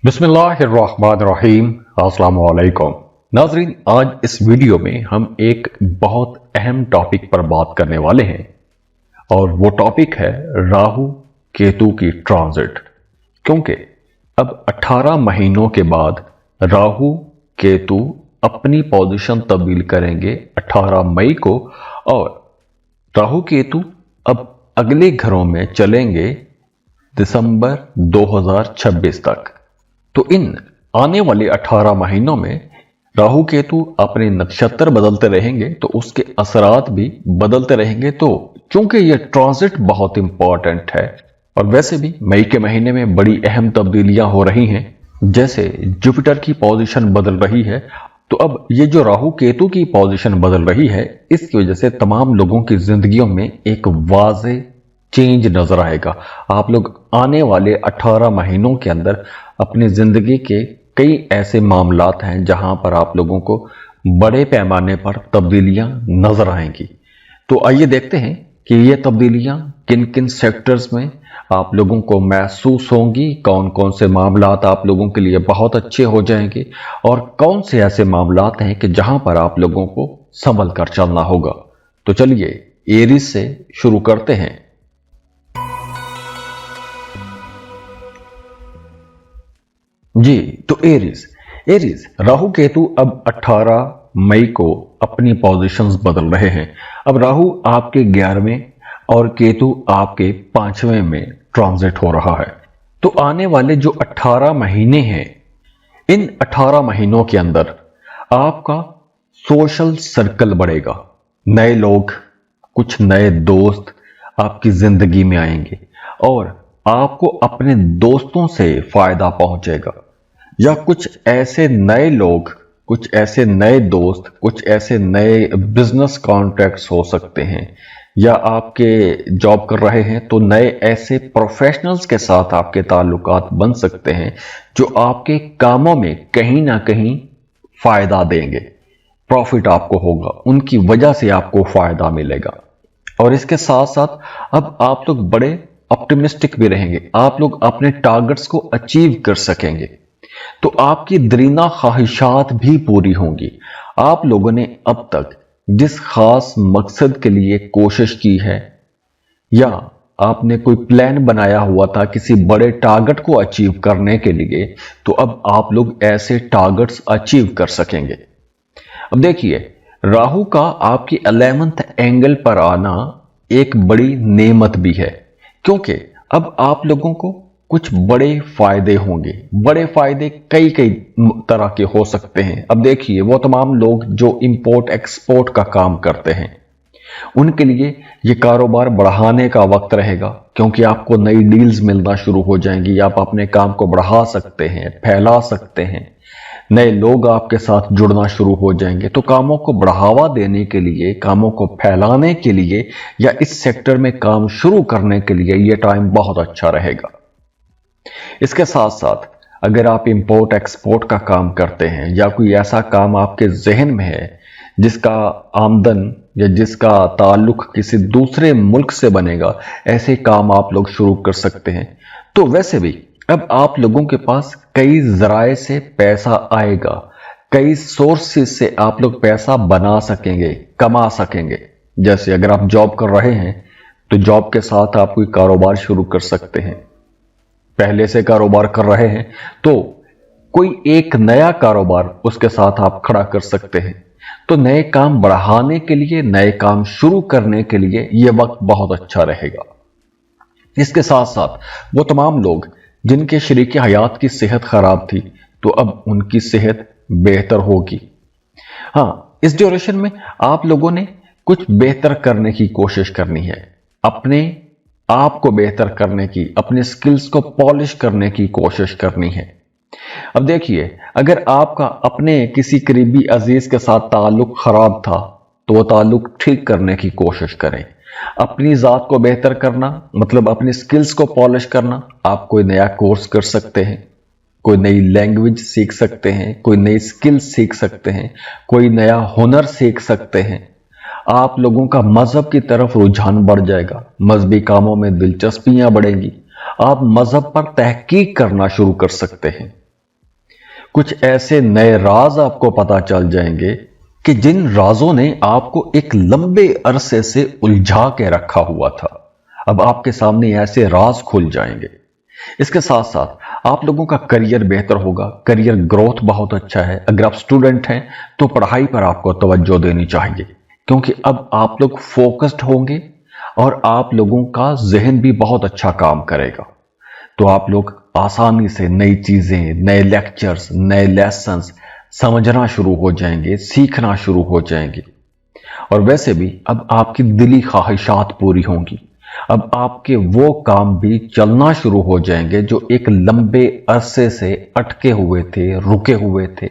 बिस्मिल्लाहिर्रहमानिर्रहीम। अस्सलाम वालेकुम नाजरीन, आज इस वीडियो में हम एक बहुत अहम टॉपिक पर बात करने वाले हैं और वो टॉपिक है राहु केतु की ट्रांजिट। क्योंकि अब 18 महीनों के बाद राहु केतु अपनी पोजीशन तब्दील करेंगे 18 मई को, और राहु केतु अब अगले घरों में चलेंगे दिसंबर 2026 तक। तो इन आने वाले 18 महीनों में राहु केतु अपने नक्षत्र बदलते रहेंगे, तो उसके असरात भी बदलते रहेंगे। तो चूंकि ये ट्रांजिट बहुत इंपॉर्टेंट है, और वैसे भी मई के महीने में बड़ी अहम तब्दीलियां हो रही हैं, जैसे जुपिटर की पोजीशन बदल रही है, तो अब ये जो राहु केतु की पोजीशन बदल रही है, इसकी वजह से तमाम लोगों की जिंदगियों में एक वाज़े चेंज नजर आएगा। आप लोग आने वाले 18 महीनों के अंदर अपनी जिंदगी के कई ऐसे मामलात हैं जहां पर आप लोगों को बड़े पैमाने पर तब्दीलियां नजर आएंगी। तो आइए देखते हैं कि ये तब्दीलियां किन किन सेक्टर्स में आप लोगों को महसूस होंगी, कौन कौन से मामलात आप लोगों के लिए बहुत अच्छे हो जाएंगे, और कौन से ऐसे मामलात हैं कि जहां पर आप लोगों को संभल कर चलना होगा। तो चलिए एरीज से शुरू करते हैं। जी, तो एरीज राहु केतु अब 18 मई को अपनी पोजीशंस बदल रहे हैं। अब राहु आपके 11वें और केतु आपके 5वें में ट्रांजिट हो रहा है। तो आने वाले जो 18 महीने हैं, इन 18 महीनों के अंदर आपका सोशल सर्कल बढ़ेगा। नए लोग, कुछ नए दोस्त आपकी जिंदगी में आएंगे, और आपको अपने दोस्तों से फायदा पहुंचेगा। या कुछ ऐसे नए लोग, कुछ ऐसे नए दोस्त, कुछ ऐसे नए बिजनेस कॉन्ट्रैक्ट्स हो सकते हैं, या आपके जॉब कर रहे हैं तो नए ऐसे प्रोफेशनल्स के साथ आपके ताल्लुकात बन सकते हैं जो आपके कामों में कहीं ना कहीं फायदा देंगे। प्रॉफिट आपको होगा, उनकी वजह से आपको फायदा मिलेगा। और इसके साथ साथ अब आप लोग बड़े ऑप्टिमिस्टिक भी रहेंगे, आप लोग अपने टारगेट्स को अचीव कर सकेंगे। तो आपकी दरीना ख्वाहिशात भी पूरी होंगी। आप लोगों ने अब तक जिस खास मकसद के लिए कोशिश की है, या आपने कोई प्लान बनाया हुआ था किसी बड़े टारगेट को अचीव करने के लिए, तो अब आप लोग ऐसे टारगेट्स अचीव कर सकेंगे। अब देखिए, राहु का आपकी 11th एंगल पर आना एक बड़ी नेमत भी है, क्योंकि अब आप लोगों को कुछ बड़े फायदे होंगे। बड़े फायदे कई कई तरह के हो सकते हैं। अब देखिए, वो तमाम लोग जो इंपोर्ट एक्सपोर्ट का काम करते हैं, उनके लिए ये कारोबार बढ़ाने का वक्त रहेगा, क्योंकि आपको नई डील्स मिलना शुरू हो जाएंगी। आप अपने काम को बढ़ा सकते हैं, फैला सकते हैं, नए लोग आपके साथ जुड़ना शुरू हो जाएंगे। तो कामों को बढ़ावा देने के लिए, कामों को फैलाने के लिए, या इस सेक्टर में काम शुरू करने के लिए ये टाइम बहुत अच्छा रहेगा। इसके साथ साथ अगर आप इंपोर्ट एक्सपोर्ट का काम करते हैं, या कोई ऐसा काम आपके जहन में है जिसका आमदन या जिसका ताल्लुक किसी दूसरे मुल्क से बनेगा, ऐसे काम आप लोग शुरू कर सकते हैं। तो वैसे भी अब आप लोगों के पास कई जराए से पैसा आएगा, कई सोर्सेस से आप लोग पैसा बना सकेंगे, कमा सकेंगे। जैसे अगर आप जॉब कर रहे हैं तो जॉब के साथ आप कोई कारोबार शुरू कर सकते हैं। पहले से कारोबार कर रहे हैं तो कोई एक नया कारोबार उसके साथ आप खड़ा कर सकते हैं। तो नए काम बढ़ाने के लिए, नए काम शुरू करने के लिए यह वक्त बहुत अच्छा रहेगा। इसके साथ साथ वो तमाम लोग जिनके शरीक हयात की सेहत खराब थी, तो अब उनकी सेहत बेहतर होगी। हाँ, इस ड्यूरेशन में आप लोगों ने कुछ बेहतर करने की कोशिश करनी है, अपने आपको बेहतर करने की, अपने स्किल्स को पॉलिश करने की कोशिश करनी है। अब देखिए, अगर आपका अपने किसी करीबी अजीज के साथ ताल्लुक खराब था, तो वो ताल्लुक ठीक करने की कोशिश करें। अपनी जात को बेहतर करना मतलब अपनी स्किल्स को पॉलिश करना। आप कोई नया कोर्स कर सकते हैं, कोई नई लैंग्वेज सीख सकते हैं, कोई नई स्किल्स सीख सकते हैं, कोई नया हुनर सीख सकते हैं। आप लोगों का मजहब की तरफ रुझान बढ़ जाएगा, मजहबी कामों में दिलचस्पियां बढ़ेंगी। आप मजहब पर तहकीक करना शुरू कर सकते हैं। कुछ ऐसे नए राज आपको पता चल जाएंगे कि जिन राजों ने आपको एक लंबे अरसे से उलझा के रखा हुआ था, अब आपके सामने ऐसे राज खुल जाएंगे। इसके साथ साथ आप लोगों का करियर बेहतर होगा, करियर ग्रोथ बहुत अच्छा है। अगर आप स्टूडेंट हैं तो पढ़ाई पर आपको तवज्जो देनी चाहिए, क्योंकि अब आप लोग फोकस्ड होंगे और आप लोगों का जहन भी बहुत अच्छा काम करेगा। तो आप लोग आसानी से नई चीजें, नए लेक्चर्स, नए लेसन्स समझना शुरू हो जाएंगे, सीखना शुरू हो जाएंगे। और वैसे भी अब आपकी दिली ख्वाहिशात पूरी होंगी। अब आपके वो काम भी चलना शुरू हो जाएंगे जो एक लंबे अरसे से अटके हुए थे, रुके हुए थे।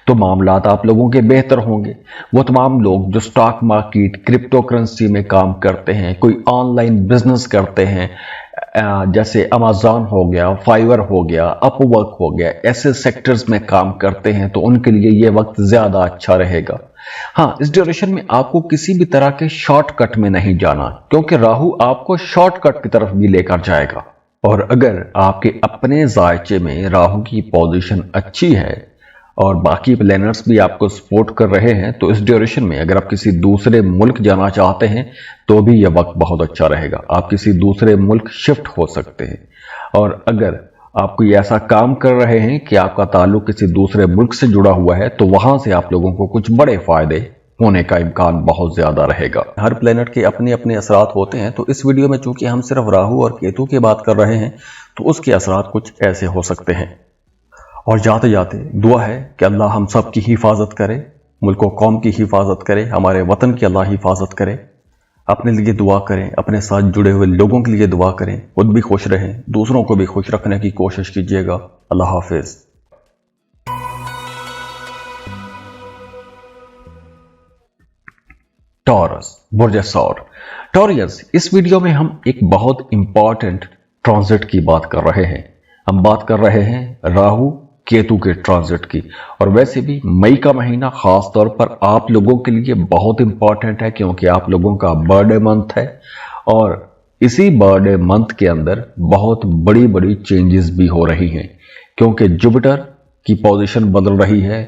तो मामलात आप लोगों के बेहतर होंगे। वो तमाम लोग जो स्टॉक मार्केट, क्रिप्टो करेंसी में काम करते हैं, कोई ऑनलाइन बिजनेस करते हैं, जैसे अमेज़न हो गया, फाइवर हो गया, अपवर्क हो गया, ऐसे सेक्टर्स में काम करते हैं, तो उनके लिए ये वक्त ज्यादा अच्छा रहेगा। हाँ, इस ड्यूरेशन में आपको किसी भी तरह के शॉर्टकट में नहीं जाना, क्योंकि राहु आपको शॉर्टकट की तरफ भी लेकर जाएगा। और अगर आपके अपने जायचे में राहु की पोजीशन अच्छी है और बाकी प्लैनेट्स भी आपको सपोर्ट कर रहे हैं, तो इस ड्यूरेशन में अगर आप किसी दूसरे मुल्क जाना चाहते हैं तो भी यह वक्त बहुत अच्छा रहेगा। आप किसी दूसरे मुल्क शिफ्ट हो सकते हैं। और अगर आप कोई ऐसा काम कर रहे हैं कि आपका ताल्लुक किसी दूसरे मुल्क से जुड़ा हुआ है, तो वहां से आप लोगों को कुछ बड़े फायदे होने का इम्कान बहुत ज्यादा रहेगा। हर प्लेनेट के अपने अपने असरात होते हैं, तो इस वीडियो में चूंकि हम सिर्फ राहु और केतु की बात कर रहे हैं, तो उसके असरात कुछ ऐसे हो सकते हैं। और जाते जाते दुआ है कि अल्लाह हम सब की हिफाजत करे, मुल्क व कौम की हिफाजत करे, हमारे वतन की अल्लाह हिफाजत करे। अपने लिए दुआ करें, अपने साथ जुड़े हुए लोगों के लिए दुआ करें, खुद भी खुश रहें, दूसरों को भी खुश रखने की कोशिश कीजिएगा। अल्लाह हाफिज। टॉरस, बुर्ज सौर। टॉरियस, इस वीडियो में हम एक बहुत इंपॉर्टेंट ट्रांजिट की बात कर रहे हैं। हम बात कर रहे हैं राहु केतु के ट्रांजिट की। और वैसे भी मई का महीना खास तौर पर आप लोगों के लिए बहुत इंपॉर्टेंट है, क्योंकि आप लोगों का बर्थडे मंथ है और इसी बर्थडे मंथ के अंदर बहुत बड़ी बड़ी चेंजेस भी हो रही हैं, क्योंकि जुपिटर की पोजीशन बदल रही है,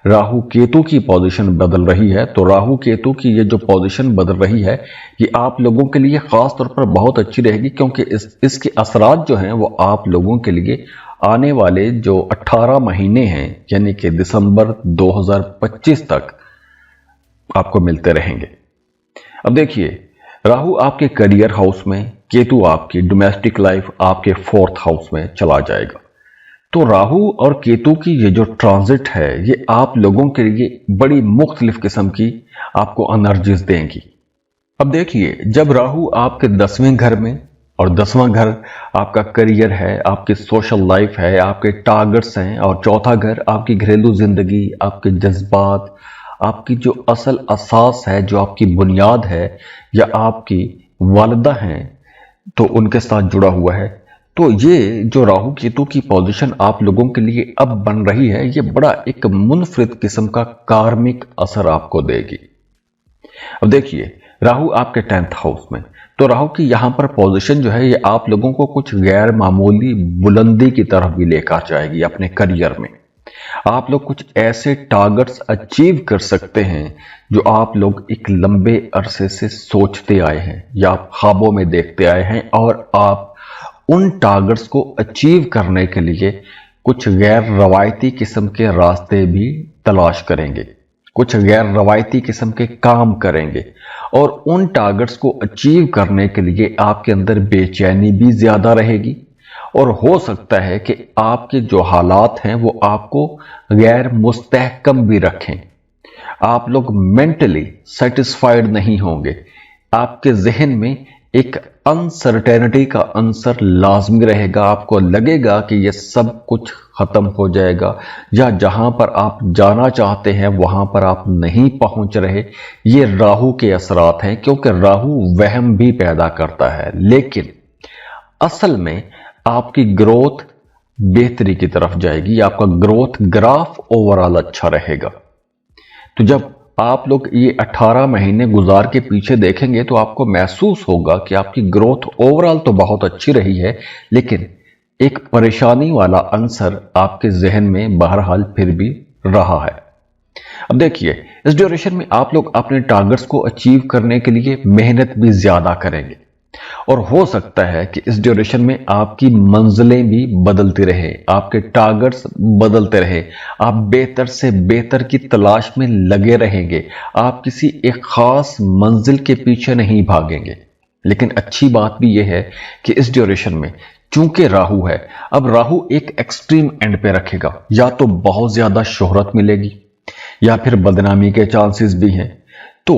राहु केतु की पोजीशन बदल रही है। तो राहु केतु की ये जो पोजीशन बदल रही है, ये आप लोगों के लिए खास तौर पर बहुत अच्छी रहेगी, क्योंकि इसके असरात जो हैं वो आप लोगों के लिए आने वाले जो 18 महीने हैं, यानी कि दिसंबर 2025 तक आपको मिलते रहेंगे। अब देखिए, राहु आपके करियर हाउस में, केतु आपकी डोमेस्टिक लाइफ, आपके 4th हाउस में चला जाएगा। तो राहु और केतु की ये जो ट्रांजिट है, ये आप लोगों के लिए बड़ी मुख्तलिफ किस्म की आपको एनर्जीज देंगी। अब देखिए, जब राहु आपके 10वें घर में, और 10वां घर आपका करियर है, आपकी सोशल लाइफ है, आपके टारगेट्स हैं, और चौथा घर आपकी घरेलू जिंदगी, आपके जज्बात, आपकी जो असल असास है, जो आपकी बुनियाद है, या आपकी वालिदा हैं, तो उनके साथ जुड़ा हुआ है। तो ये जो राहु केतु की पोजीशन आप लोगों के लिए अब बन रही है, ये बड़ा एक मुनफरिद किस्म का कार्मिक असर आपको देगी। अब देखिए, राहु आपके 10th हाउस में, तो राहु की यहां पर पोजीशन जो है, ये आप लोगों को कुछ गैर मामूली बुलंदी की तरफ भी लेकर जाएगी अपने करियर में। आप लोग कुछ ऐसे टारगेट्स अचीव कर सकते हैं जो आप लोग एक लंबे अरसे से सोचते आए हैं या आप ख्वाबों में देखते आए हैं, और आप उन टारगेट्स को अचीव करने के लिए कुछ गैर रवायती किस्म के रास्ते भी तलाश करेंगे, कुछ गैर रवायती किस्म के काम करेंगे, और उन टारगेट्स को अचीव करने के लिए आपके अंदर बेचैनी भी ज्यादा रहेगी। और हो सकता है कि आपके जो हालात हैं वो आपको गैर मुस्तहकम भी रखें। आप लोग मेंटली सेटिस्फाइड नहीं होंगे, आपके जहन में एक अनसर्टेनिटी का आंसर लाजमी रहेगा। आपको लगेगा कि ये सब कुछ खत्म हो जाएगा, या जहां पर आप जाना चाहते हैं वहां पर आप नहीं पहुंच रहे। ये राहु के असरात हैं, क्योंकि राहु वहम भी पैदा करता है, लेकिन असल में आपकी ग्रोथ बेहतरी की तरफ जाएगी, आपका ग्रोथ ग्राफ ओवरऑल अच्छा रहेगा। तो जब आप लोग ये 18 महीने गुजार के पीछे देखेंगे, तो आपको महसूस होगा कि आपकी ग्रोथ ओवरऑल तो बहुत अच्छी रही है, लेकिन एक परेशानी वाला आंसर आपके जहन में बहरहाल फिर भी रहा है। अब देखिए, इस ड्यूरेशन में आप लोग अपने टारगेट्स को अचीव करने के लिए मेहनत भी ज्यादा करेंगे और हो सकता है कि इस ड्यूरेशन में आपकी मंजिलें भी बदलती रहे, आपके टारगेट्स बदलते रहे, आप बेहतर से बेहतर की तलाश में लगे रहेंगे, आप किसी एक खास मंजिल के पीछे नहीं भागेंगे। लेकिन अच्छी बात भी यह है कि इस ड्यूरेशन में चूंकि राहु है, अब राहु एक एक्सट्रीम एंड पे रखेगा, या तो बहुत ज्यादा शोहरत मिलेगी या फिर बदनामी के चांसेस भी हैं। तो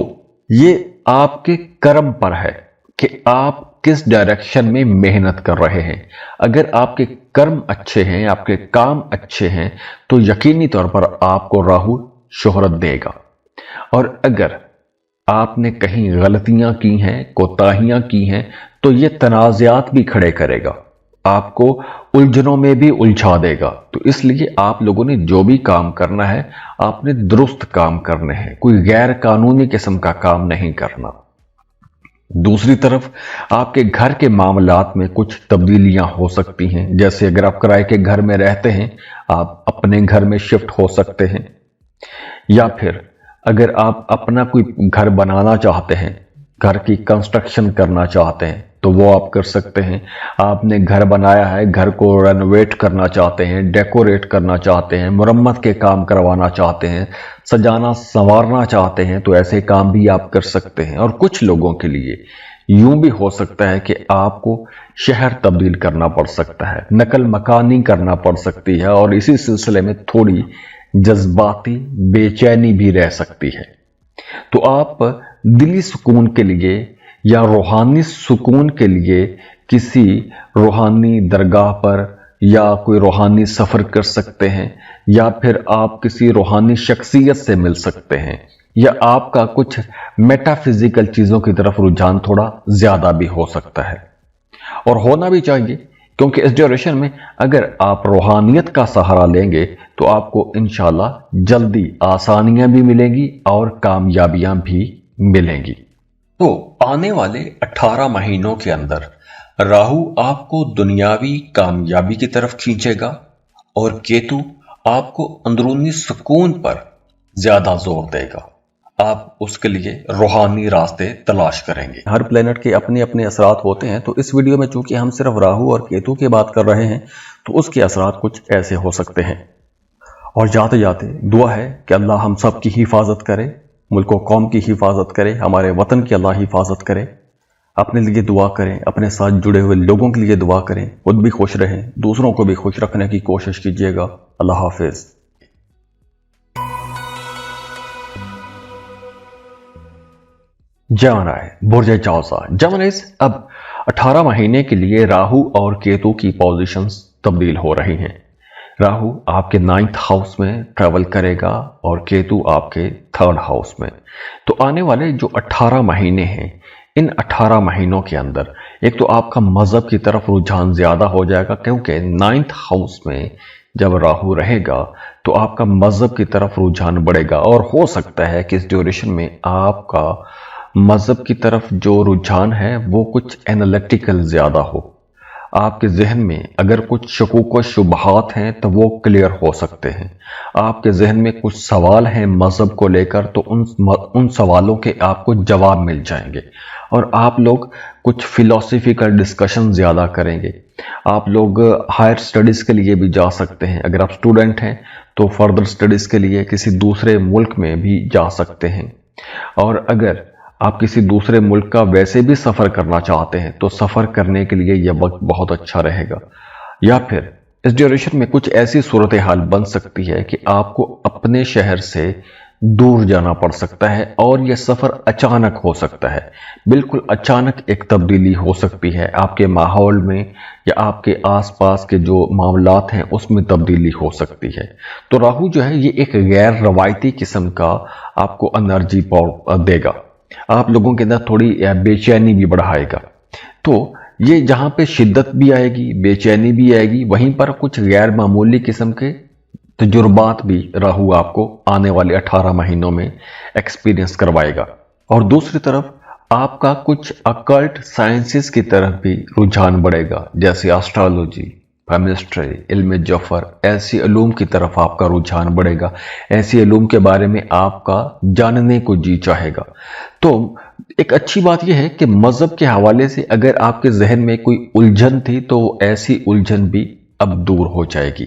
ये आपके कर्म पर है कि आप किस डायरेक्शन में मेहनत कर रहे हैं। अगर आपके कर्म अच्छे हैं, आपके काम अच्छे हैं, तो यकीनी तौर पर आपको राहु शोहरत देगा। और अगर आपने कहीं गलतियां की हैं, कोताहियां की हैं, तो ये तनाज़ात भी खड़े करेगा, आपको उलझनों में भी उलझा देगा। तो इसलिए आप लोगों ने जो भी काम करना है, आपने दुरुस्त काम करने हैं, कोई गैर कानूनी किस्म का काम नहीं करना। दूसरी तरफ आपके घर के मामलात में कुछ तब्दीलियां हो सकती हैं। जैसे अगर आप किराए के घर में रहते हैं, आप अपने घर में शिफ्ट हो सकते हैं, या फिर अगर आप अपना कोई घर बनाना चाहते हैं, घर की कंस्ट्रक्शन करना चाहते हैं, तो वो आप कर सकते हैं। आपने घर बनाया है, घर को रेनोवेट करना चाहते हैं, डेकोरेट करना चाहते हैं, मुरम्मत के काम करवाना चाहते हैं, सजाना संवारना चाहते हैं, तो ऐसे काम भी आप कर सकते हैं। और कुछ लोगों के लिए यूं भी हो सकता है कि आपको शहर तब्दील करना पड़ सकता है, नकल मकानी करना पड़ सकती है, और इसी सिलसिले में थोड़ी जज्बाती बेचैनी भी रह सकती है। तो आप दिली सुकून के लिए या रूहानी सुकून के लिए किसी रूहानी दरगाह पर या कोई रूहानी सफर कर सकते हैं, या फिर आप किसी रूहानी शख्सियत से मिल सकते हैं, या आपका कुछ मेटाफिजिकल चीजों की तरफ रुझान थोड़ा ज्यादा भी हो सकता है, और होना भी चाहिए। क्योंकि इस ड्यूरेशन में अगर आप रूहानियत का सहारा लेंगे तो आपको इंशाल्लाह जल्दी आसानियां भी मिलेंगी और कामयाबियां भी मिलेंगी। तो आने वाले 18 महीनों के अंदर राहु आपको दुनियावी कामयाबी की तरफ खींचेगा और केतु आपको अंदरूनी सुकून पर ज्यादा जोर देगा। आप उसके लिए रूहानी रास्ते तलाश करेंगे। हर प्लेनेट के अपने अपने असरात होते हैं, तो इस वीडियो में चूंकि हम सिर्फ राहु और केतु की बात कर रहे हैं, तो उसके असरात कुछ ऐसे हो सकते हैं। और जाते जाते दुआ है कि अल्लाह हम सब की हिफाजत करे, मुल्क व कौम की हिफाजत करे, हमारे वतन की अल्लाह हिफाजत करे। अपने लिए दुआ करें, अपने साथ जुड़े हुए लोगों के लिए दुआ करें, खुद भी खुश रहें, दूसरों को भी खुश रखने की कोशिश कीजिएगा। अल्लाह हाफिज। जमनाय बुर्ज चौसा जमनाइस अब 18 महीने के लिए राहु और केतु की पोजीशंस तब्दील हो रही हैं। राहु आपके 9th हाउस में ट्रेवल करेगा और केतु आपके 3rd हाउस में। तो आने वाले जो 18 महीने हैं, इन 18 महीनों के अंदर एक तो आपका मजहब की तरफ रुझान ज्यादा हो जाएगा, क्योंकि 9th हाउस में जब राहु रहेगा तो आपका मजहब की तरफ रुझान बढ़ेगा। और हो सकता है कि इस ड्यूरेशन में आपका मजहब की तरफ जो रुझान है वो कुछ एनालिटिकल ज्यादा हो। आपके जहन में अगर कुछ शकूक व शुबहात हैं तो वो क्लियर हो सकते हैं। आपके जहन में कुछ सवाल हैं मजहब को लेकर, तो उन सवालों के आपको जवाब मिल जाएंगे और आप लोग कुछ फिलोसफिकल डिस्कशन ज्यादा करेंगे। आप लोग हायर स्टडीज के लिए भी जा सकते हैं। अगर आप स्टूडेंट हैं तो फर्दर स्टडीज के लिए किसी दूसरे मुल्क में भी जा सकते हैं। और अगर आप किसी दूसरे मुल्क का वैसे भी सफर करना चाहते हैं तो सफर करने के लिए यह वक्त बहुत अच्छा रहेगा। या फिर इस ड्यूरेशन में कुछ ऐसी सूरत हाल बन सकती है कि आपको अपने शहर से दूर जाना पड़ सकता है और यह सफर अचानक हो सकता है। बिल्कुल अचानक एक तब्दीली हो सकती है आपके माहौल में या आपके आसपास के जो मामलात हैं उसमें तब्दीली हो सकती है। तो राहु जो है ये एक गैर रवायती किस्म का आपको एनर्जी देगा, आप लोगों के अंदर थोड़ी बेचैनी भी बढ़ाएगा। तो ये जहां पे शिद्दत भी आएगी, बेचैनी भी आएगी, वहीं पर कुछ गैर मामूली किस्म के तजुर्बात भी राहु आपको आने वाले 18 महीनों में एक्सपीरियंस करवाएगा। और दूसरी तरफ आपका कुछ अकल्ट साइंसेस की तरफ भी रुझान बढ़ेगा, जैसे एस्ट्रोलॉजी, केमिस्ट्री, इल्म जफर, ऐसी इल्म की तरफ आपका रुझान बढ़ेगा, ऐसी इल्म के बारे में आपका जानने को जी चाहेगा। तो एक अच्छी बात यह है कि मजहब के हवाले से अगर आपके जहन में कोई उलझन थी तो ऐसी उलझन भी अब दूर हो जाएगी।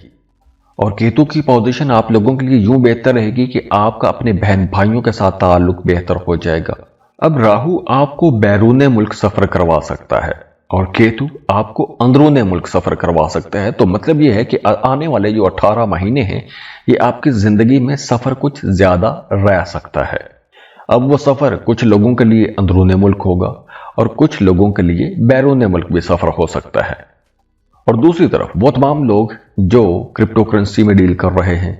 और केतु की पोजीशन आप लोगों के लिए यूं बेहतर रहेगी कि आपका अपने बहन भाइयों के साथ ताल्लुक बेहतर हो जाएगा। अब राहु आपको बैरून मुल्क सफर करवा सकता है और केतु आपको अंदरून मुल्क सफर करवा सकता है। तो मतलब यह है कि आने वाले जो 18 महीने हैं ये आपकी जिंदगी में सफर कुछ ज्यादा रह सकता है। अब वो सफर कुछ लोगों के लिए अंदरून मुल्क होगा और कुछ लोगों के लिए बैरून मुल्क भी सफर हो सकता है। और दूसरी तरफ वो तमाम लोग जो क्रिप्टो करेंसी में डील कर रहे हैं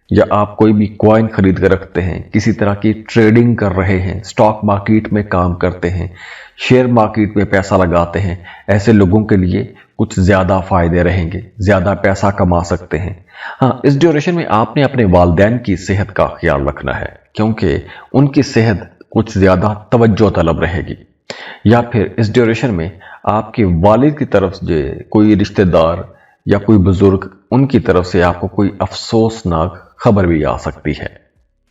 या आप कोई भी कॉइन खरीद कर रखते हैं, किसी तरह की ट्रेडिंग कर रहे हैं, स्टॉक मार्केट में काम करते हैं, शेयर मार्केट में पैसा लगाते हैं, ऐसे लोगों के लिए कुछ ज्यादा फायदे रहेंगे, ज्यादा पैसा कमा सकते हैं। हाँ, इस ड्यूरेशन में आपने अपने वालिदैन की सेहत का ख्याल रखना है क्योंकि उनकी सेहत कुछ ज्यादा तवज्जो तलब रहेगी। या फिर इस ड्यूरेशन में आपके वालिद की तरफ से कोई रिश्तेदार या कोई बुजुर्ग, उनकी तरफ से आपको कोई अफसोसनाक खबर भी आ सकती है।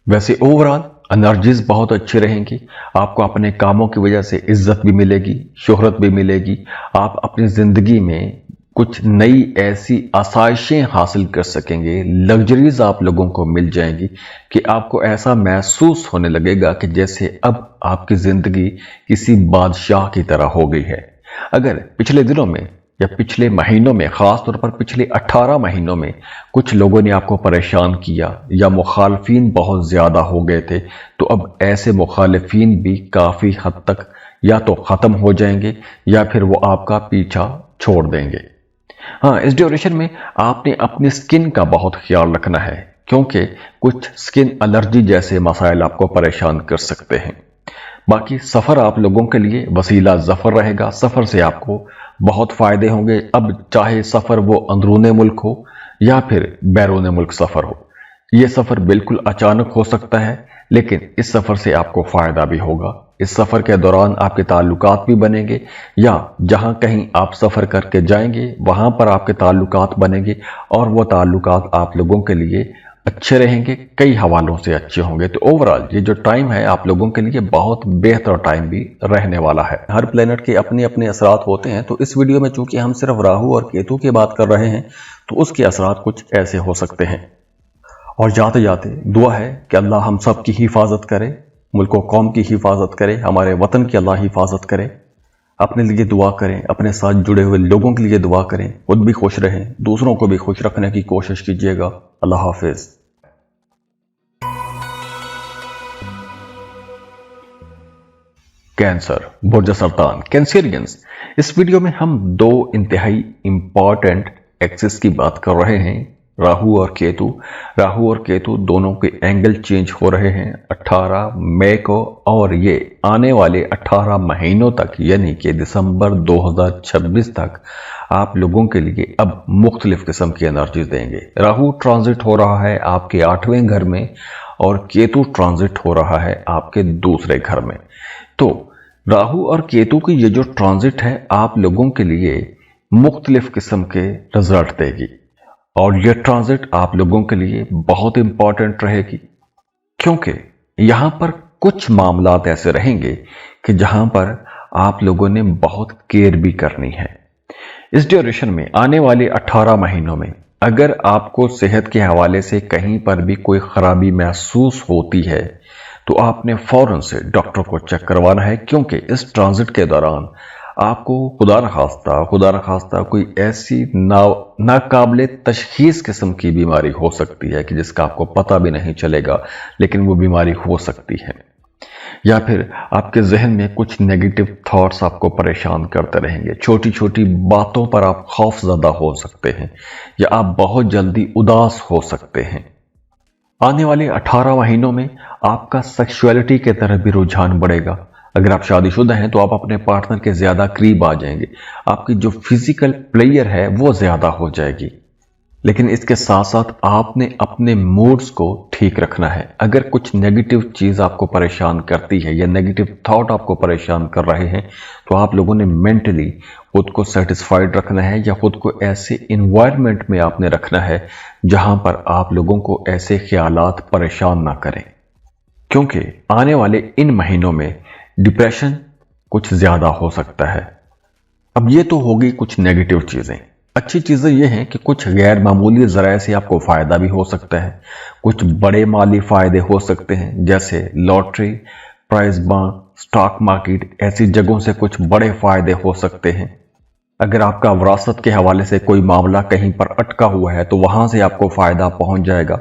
वैसे ओवरऑल एनर्जीज बहुत अच्छी रहेंगी, आपको अपने कामों की वजह से इज्जत भी मिलेगी, शोहरत भी मिलेगी, आप अपनी जिंदगी में कुछ नई ऐसी आसाइशें हासिल कर सकेंगे, लग्जरीज आप लोगों को मिल जाएंगी कि आपको ऐसा महसूस होने लगेगा कि जैसे अब आपकी जिंदगी किसी बादशाह की तरह हो गई है। अगर पिछले दिनों में या पिछले महीनों में, खास तौर पर पिछले 18 महीनों में कुछ लोगों ने आपको परेशान किया या मुखालफीन बहुत ज्यादा हो गए थे, तो अब ऐसे मुखालफीन भी काफी हद तक या तो खत्म हो जाएंगे या फिर वो आपका पीछा छोड़ देंगे। हाँ, इस ड्यूरेशन में आपने अपनी स्किन का बहुत ख्याल रखना है क्योंकि कुछ स्किन एलर्जी जैसे मसाइल आपको परेशान कर सकते हैं। बाकी सफर आप लोगों के लिए वसीला जफर रहेगा, सफर से आपको बहुत फायदे होंगे। अब चाहे सफर वो अंदरून मुल्क हो या फिर बैरून मुल्क सफर हो, ये सफर बिल्कुल अचानक हो सकता है लेकिन इस सफर से आपको फायदा भी होगा। इस सफर के दौरान आपके ताल्लुकात भी बनेंगे या जहां कहीं आप सफर करके जाएंगे वहां पर आपके ताल्लुकात बनेंगे और वो ताल्लुकात आप लोगों के लिए अच्छे रहेंगे, कई हवालों से अच्छे होंगे। तो ओवरऑल ये जो टाइम है आप लोगों के लिए बहुत बेहतर टाइम भी रहने वाला है। हर प्लेनेट के अपने अपने असरात होते हैं, तो इस वीडियो में चूंकि हम सिर्फ राहु और केतु की बात कर रहे हैं तो उसके असरात कुछ ऐसे हो सकते हैं। और जाते जाते दुआ है कि अल्लाह हम सब की हिफाजत करे, मुल्क व कौम की हिफाजत करे, हमारे वतन की अल्लाह हिफाजत करे। अपने लिए दुआ करें, अपने साथ जुड़े हुए लोगों के लिए दुआ करें, खुद भी खुश रहें, दूसरों को भी खुश रखने की कोशिश कीजिएगा। अल्लाह हाफिज। कैंसर, बुर्ज सरतान, कैंसेरियंस। इस वीडियो में हम दो इंतहाई इंपॉर्टेंट एक्सिस की बात कर रहे हैं, राहु और केतु। राहु और केतु दोनों के एंगल चेंज हो रहे हैं 18 मई को और ये आने वाले 18 महीनों तक यानी कि दिसंबर 2026 तक आप लोगों के लिए अब मुख्तलिफ किस्म की एनर्जीज देंगे। राहु ट्रांजिट हो रहा है आपके 8वें घर में और केतु ट्रांजिट हो रहा है आपके दूसरे घर में। तो राहु और केतु की ये जो ट्रांजिट है आप लोगों के लिए मुख्तलिफ किस्म के रिजल्ट देगी और ये ट्रांजिट आप लोगों के लिए बहुत इंपॉर्टेंट रहेगी क्योंकि यहां पर कुछ मामलात ऐसे रहेंगे कि जहां पर आप लोगों ने बहुत केयर भी करनी है। इस ड्यूरेशन में आने वाले 18 महीनों में अगर आपको सेहत के हवाले से कहीं पर भी कोई खराबी महसूस होती है तो आपने फौरन से डॉक्टर को चेक करवाना है क्योंकि इस ट्रांजिट के दौरान आपको खुदा न खास्ता कोई ऐसी नाकाबिले तशखीस किस्म की बीमारी हो सकती है कि जिसका आपको पता भी नहीं चलेगा लेकिन वो बीमारी हो सकती है। या फिर आपके जहन में कुछ नेगेटिव थॉट्स आपको परेशान करते रहेंगे, छोटी छोटी बातों पर आप खौफजदा हो सकते हैं या आप बहुत जल्दी उदास हो सकते हैं। आने वाले 18 महीनों में आपका सेक्सुअलिटी के तरफ भी रुझान बढ़ेगा। अगर आप शादीशुदा हैं तो आप अपने पार्टनर के ज्यादा करीब आ जाएंगे, आपकी जो फिजिकल प्लेयर है वो ज्यादा हो जाएगी। लेकिन इसके साथ साथ आपने अपने मूड्स को ठीक रखना है। अगर कुछ नेगेटिव चीज आपको परेशान करती है या नेगेटिव थॉट आपको परेशान कर रहे हैं तो आप लोगों ने मेंटली खुद को सेटिस्फाइड रखना है या खुद को ऐसे इन्वायरमेंट में आपने रखना है जहां पर आप लोगों को ऐसे ख्यालात परेशान ना करें, क्योंकि आने वाले इन महीनों में डिप्रेशन कुछ ज्यादा हो सकता है। अब ये तो होगी कुछ नेगेटिव चीजें। अच्छी चीजें ये हैं कि कुछ गैर मामूली जराए से आपको फायदा भी हो सकता है, कुछ बड़े माली फायदे हो सकते हैं, जैसे lottery, prize bond, stock market, ऐसी जगहों से कुछ बड़े फायदे हो सकते हैं। अगर आपका विरासत के हवाले से कोई मामला कहीं पर अटका हुआ है तो वहां से आपको फायदा पहुंच जाएगा।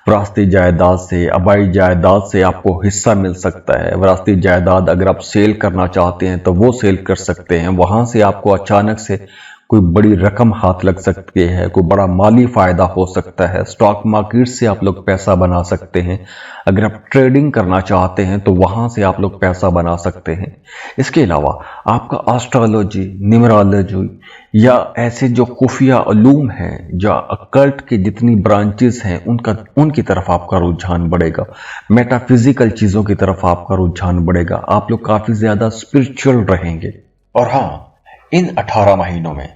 विरासती जायदाद से, आबाई जायदाद से आपको हिस्सा मिल सकता है। विरासती जायदाद अगर आप सेल करना चाहते हैं तो वो सेल कर सकते हैं, वहां से आपको अचानक से कोई बड़ी रकम हाथ लग सकती है, कोई बड़ा माली फायदा हो सकता है। स्टॉक मार्केट से आप लोग पैसा बना सकते हैं। अगर आप ट्रेडिंग करना चाहते हैं तो वहां से आप लोग पैसा बना सकते हैं। इसके अलावा आपका एस्ट्रोलॉजी, न्यूमरोलॉजी या ऐसे जो खुफिया उलूम हैं, जो अकल्ट की जितनी ब्रांचेस हैं, उनकी तरफ आपका रुझान बढ़ेगा। मेटाफिजिकल चीजों की तरफ आपका रुझान बढ़ेगा। आप लोग काफी ज्यादा स्पिरिचुअल रहेंगे। और हाँ, इन 18 महीनों में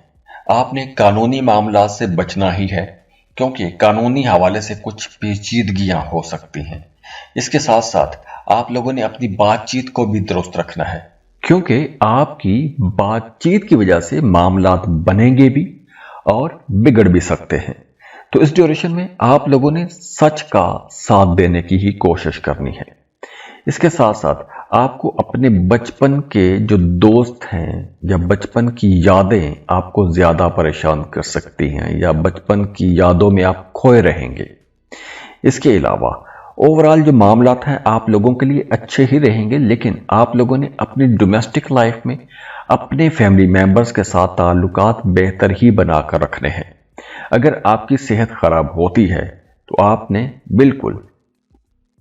आपने कानूनी मामला से बचना ही है, क्योंकि कानूनी हवाले से कुछ पेचीदगियां हो सकती हैं। इसके साथ साथ आप लोगों ने अपनी बातचीत को भी दुरुस्त रखना है, क्योंकि आपकी बातचीत की वजह से मामलात बनेंगे भी और बिगड़ भी सकते हैं। तो इस ड्यूरेशन में आप लोगों ने सच का साथ देने की ही कोशिश करनी है। इसके साथ साथ आपको अपने बचपन के जो दोस्त हैं या बचपन की यादें आपको ज्यादा परेशान कर सकती हैं, या बचपन की यादों में आप खोए रहेंगे। इसके अलावा ओवरऑल जो मामलात हैं आप लोगों के लिए अच्छे ही रहेंगे, लेकिन आप लोगों ने अपनी डोमेस्टिक लाइफ में अपने फैमिली मेंबर्स के साथ ताल्लुकात बेहतर ही बनाकर रखने हैं। अगर आपकी सेहत खराब होती है तो आपने बिल्कुल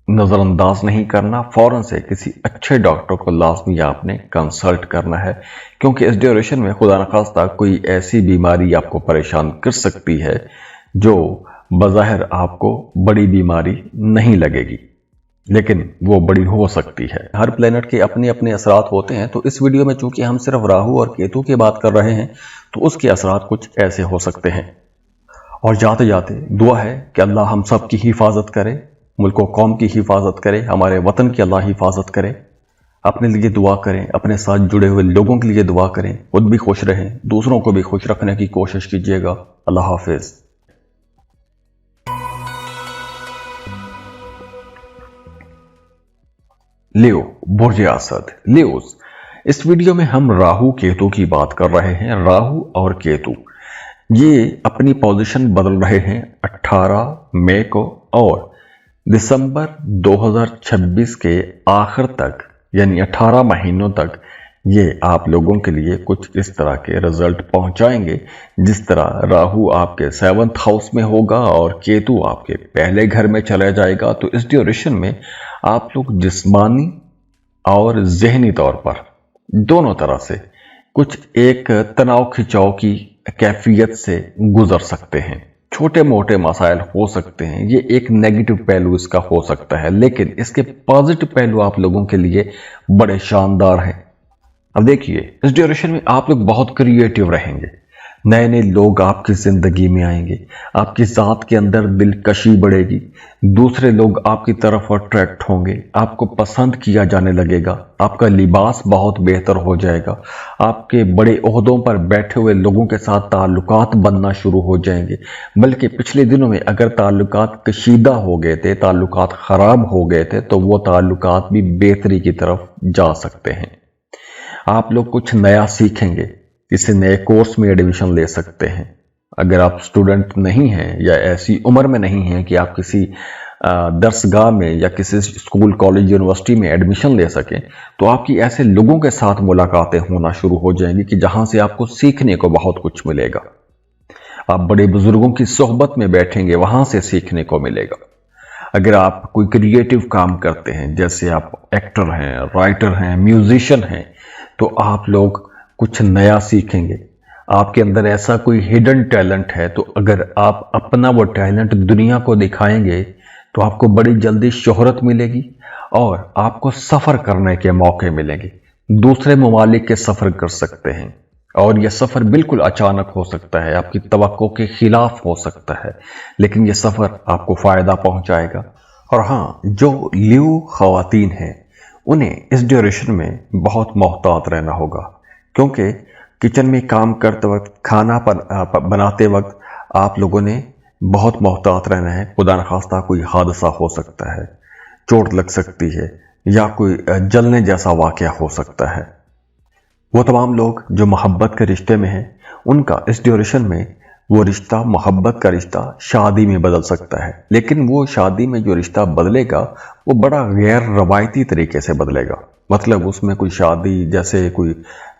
नजरअंदाज नहीं करना, फौरन से किसी अच्छे डॉक्टर को लाजमी आपने कंसल्ट करना है, क्योंकि इस ड्यूरेशन में खुदा न खास्ता कोई ऐसी बीमारी आपको परेशान कर सकती है जो बज़ाहिर आपको बड़ी बीमारी नहीं लगेगी, लेकिन वो बड़ी हो सकती है। हर प्लेनेट के अपने अपने असरात होते हैं, तो इस वीडियो में चूंकि हम सिर्फ राहु और केतु की बात कर रहे हैं तो उसके असरात कुछ ऐसे हो सकते हैं। और जाते जाते दुआ है कि अल्लाह हम सब की हिफाजत करे, मुल्क और कौम की हिफाजत करे, हमारे वतन की अल्लाह हिफाजत करे। अपने लिए दुआ करें, अपने साथ जुड़े हुए लोगों के लिए दुआ करें, खुद भी खुश रहें, दूसरों को भी खुश रखने की कोशिश कीजिएगा। अल्लाह हाफिज। लियो, बुर्ज असद, लियोस। इस वीडियो में हम राहु केतु की बात कर रहे हैं। राहु और केतु ये अपनी पोजीशन बदल रहे हैं 18 मई को, और दिसंबर 2026 के आखिर तक, यानी 18 महीनों तक ये आप लोगों के लिए कुछ इस तरह के रिजल्ट पहुंचाएंगे। जिस तरह राहु आपके 7th हाउस में होगा और केतु आपके पहले घर में चला जाएगा, तो इस ड्यूरेशन में आप लोग जिस्मानी और जहनी तौर पर दोनों तरह से कुछ एक तनाव खिंचाव की कैफियत से गुजर सकते हैं। छोटे मोटे मसाइल हो सकते हैं, ये एक नेगेटिव पहलू इसका हो सकता है, लेकिन इसके पॉजिटिव पहलू आप लोगों के लिए बड़े शानदार हैं। अब देखिए, इस ड्यूरेशन में आप लोग बहुत क्रिएटिव रहेंगे। नए नए लोग आपकी जिंदगी में आएंगे, आपकी जात के अंदर दिलकशी बढ़ेगी, दूसरे लोग आपकी तरफ अट्रैक्ट होंगे, आपको पसंद किया जाने लगेगा, आपका लिबास बहुत बेहतर हो जाएगा, आपके बड़े ओहदों पर बैठे हुए लोगों के साथ ताल्लुकात बनना शुरू हो जाएंगे। बल्कि पिछले दिनों में अगर ताल्लुकात कशीदा हो गए थे, ताल्लुकात खराब हो गए थे, तो वो ताल्लुकात भी बेहतरी की तरफ जा सकते हैं। आप लोग कुछ नया सीखेंगे, किसी नए कोर्स में एडमिशन ले सकते हैं। अगर आप स्टूडेंट नहीं हैं या ऐसी उम्र में नहीं हैं कि आप किसी दरसगाह में या किसी स्कूल, कॉलेज, यूनिवर्सिटी में एडमिशन ले सकें, तो आपकी ऐसे लोगों के साथ मुलाकातें होना शुरू हो जाएंगी कि जहां से आपको सीखने को बहुत कुछ मिलेगा। आप बड़े बुजुर्गों की सोहबत में बैठेंगे, वहां से सीखने को मिलेगा। अगर आप कोई क्रिएटिव काम करते हैं, जैसे आप एक्टर हैं, राइटर हैं, म्यूजिशियन हैं, तो आप लोग कुछ नया सीखेंगे। आपके अंदर ऐसा कोई हिडन टैलेंट है, तो अगर आप अपना वो टैलेंट दुनिया को दिखाएंगे तो आपको बड़ी जल्दी शोहरत मिलेगी और आपको सफर करने के मौके मिलेंगे। दूसरे ममालिक के सफर कर सकते हैं, और यह सफ़र बिल्कुल अचानक हो सकता है, आपकी तवक्को के खिलाफ हो सकता है, लेकिन यह सफ़र आपको फ़ायदा पहुंचाएगा। और हाँ, जो लिव ख़वातीन हैं उन्हें इस ड्यूरेशन में बहुत मोहतात रहना होगा, क्योंकि किचन में काम करते वक्त, खाना बनाते वक्त आप लोगों ने बहुत मोहतात रहना है। खुदा न खास्ता कोई हादसा हो सकता है, चोट लग सकती है या कोई जलने जैसा वाक़या हो सकता है। वो तमाम लोग जो मोहब्बत के रिश्ते में हैं, उनका इस ड्यूरेशन में वो रिश्ता, मोहब्बत का रिश्ता शादी में बदल सकता है, लेकिन वो शादी में जो रिश्ता बदलेगा वो बड़ा गैर रवायती तरीके से बदलेगा। मतलब उसमें कोई शादी जैसे कोई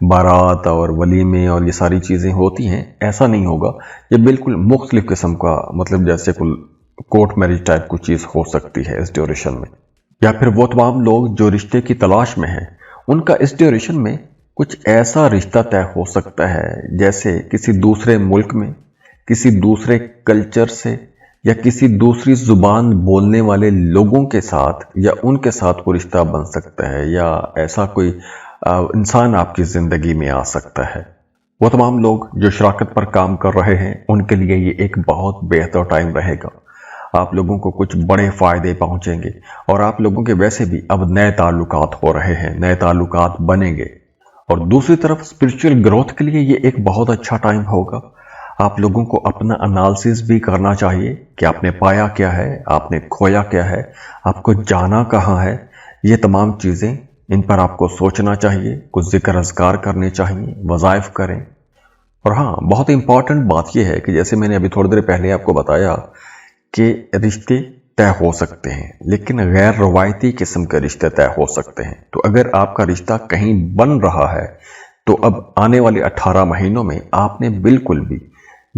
बारात और वलीमे और ये सारी चीज़ें होती हैं, ऐसा नहीं होगा। ये बिल्कुल मुख्तलिफ किस्म का, मतलब जैसे कोई कोर्ट मैरिज टाइप कुछ चीज़ हो सकती है इस ड्यूरेशन में। या फिर वो तमाम लोग जो रिश्ते की तलाश में हैं, उनका इस ड्यूरेशन में कुछ ऐसा रिश्ता तय हो सकता है जैसे किसी दूसरे मुल्क में, किसी दूसरे कल्चर से या किसी दूसरी जुबान बोलने वाले लोगों के साथ, या उनके साथ कोई रिश्ता बन सकता है, या ऐसा कोई इंसान आपकी ज़िंदगी में आ सकता है। वो तमाम लोग जो शराकत पर काम कर रहे हैं, उनके लिए ये एक बहुत बेहतर टाइम रहेगा। आप लोगों को कुछ बड़े फ़ायदे पहुंचेंगे और आप लोगों के वैसे भी अब नए ताल्लुकात हो रहे हैं, नए ताल्लुकात बनेंगे। और दूसरी तरफ स्पिरिचुअल ग्रोथ के लिए ये एक बहुत अच्छा टाइम होगा। आप लोगों को अपना एनालिसिस भी करना चाहिए कि आपने पाया क्या है, आपने खोया क्या है, आपको जाना कहाँ है। ये तमाम चीज़ें, इन पर आपको सोचना चाहिए, कुछ ज़िक्र अज़कार करने चाहिए, वज़ाइफ करें। और हाँ, बहुत इंपॉर्टेंट बात यह है कि जैसे मैंने अभी थोड़ी देर पहले आपको बताया कि रिश्ते तय हो सकते हैं, लेकिन गैर रवायती किस्म के रिश्ते तय हो सकते हैं। तो अगर आपका रिश्ता कहीं बन रहा है, तो अब आने वाले 18 महीनों में आपने बिल्कुल भी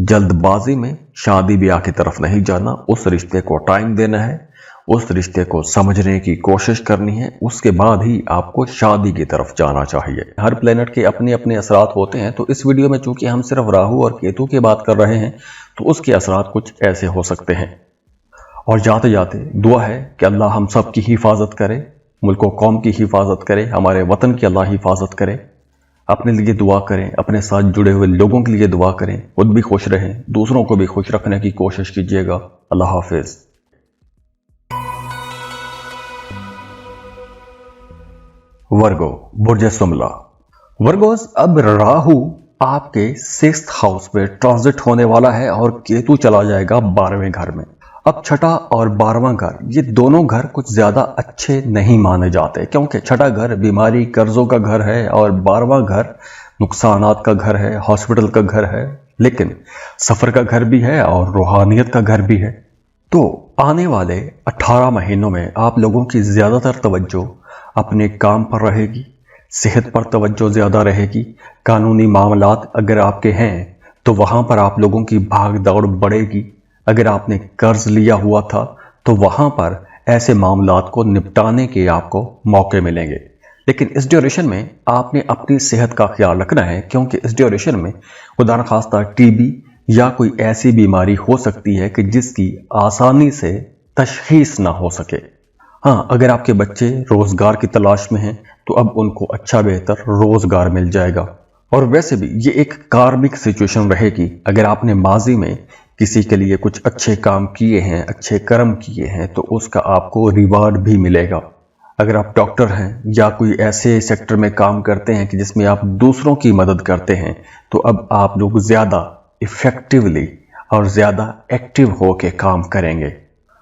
जल्दबाजी में शादी ब्याह की तरफ नहीं जाना। उस रिश्ते को टाइम देना है, उस रिश्ते को समझने की कोशिश करनी है, उसके बाद ही आपको शादी की तरफ जाना चाहिए। हर प्लेनेट के अपने अपने असरात होते हैं, तो इस वीडियो में चूंकि हम सिर्फ राहु और केतु की बात कर रहे हैं, तो उसके असरात कुछ ऐसे हो सकते हैं। और जाते जाते दुआ है कि अल्लाह हम सब की हिफाजत करे, मुल्क व कौम की हिफाजत करे, हमारे वतन की अल्लाह हिफाजत करे। अपने लिए दुआ करें, अपने साथ जुड़े हुए लोगों के लिए दुआ करें, खुद भी खुश रहें, दूसरों को भी खुश रखने की कोशिश कीजिएगा। अल्लाह हाफिज। वर्गो, बुर्ज सुमला। वर्गोस, अब राहु आपके 6th हाउस में ट्रांजिट होने वाला है और केतु चला जाएगा 12वें घर में। अब छठा और 12वां घर, ये दोनों घर कुछ ज्यादा अच्छे नहीं माने जाते, क्योंकि छठा घर बीमारी, कर्जों का घर है और 12वां घर नुकसानात का घर है, हॉस्पिटल का घर है, लेकिन सफर का घर भी है और रूहानियत का घर भी है। तो आने वाले 18 महीनों में आप लोगों की ज्यादातर तवज्जो अपने काम पर रहेगी, सेहत पर तवज्जो ज्यादा रहेगी। कानूनी मामलात अगर आपके हैं तो वहां पर आप लोगों की भाग दौड़ बढ़ेगी। अगर आपने कर्ज लिया हुआ था तो वहां पर ऐसे मामलात को निपटाने के आपको मौके मिलेंगे। लेकिन इस ड्यूरेशन में आपने अपनी सेहत का ख्याल रखना है, क्योंकि इस ड्यूरेशन में खुदा न खास्ता टीबी या कोई ऐसी बीमारी हो सकती है कि जिसकी आसानी से तशखीस ना हो सके। हाँ, अगर आपके बच्चे रोजगार की तलाश में हैं तो अब उनको अच्छा बेहतर रोजगार मिल जाएगा। और वैसे भी ये एक कार्मिक सिचुएशन रहेगी। अगर आपने माजी में किसी के लिए कुछ अच्छे काम किए हैं, अच्छे कर्म किए हैं, तो उसका आपको रिवार्ड भी मिलेगा। अगर आप डॉक्टर हैं या कोई ऐसे सेक्टर में काम करते हैं कि जिसमें आप दूसरों की मदद करते हैं, तो अब आप लोग ज़्यादा इफ़ेक्टिवली और ज़्यादा एक्टिव होकर काम करेंगे।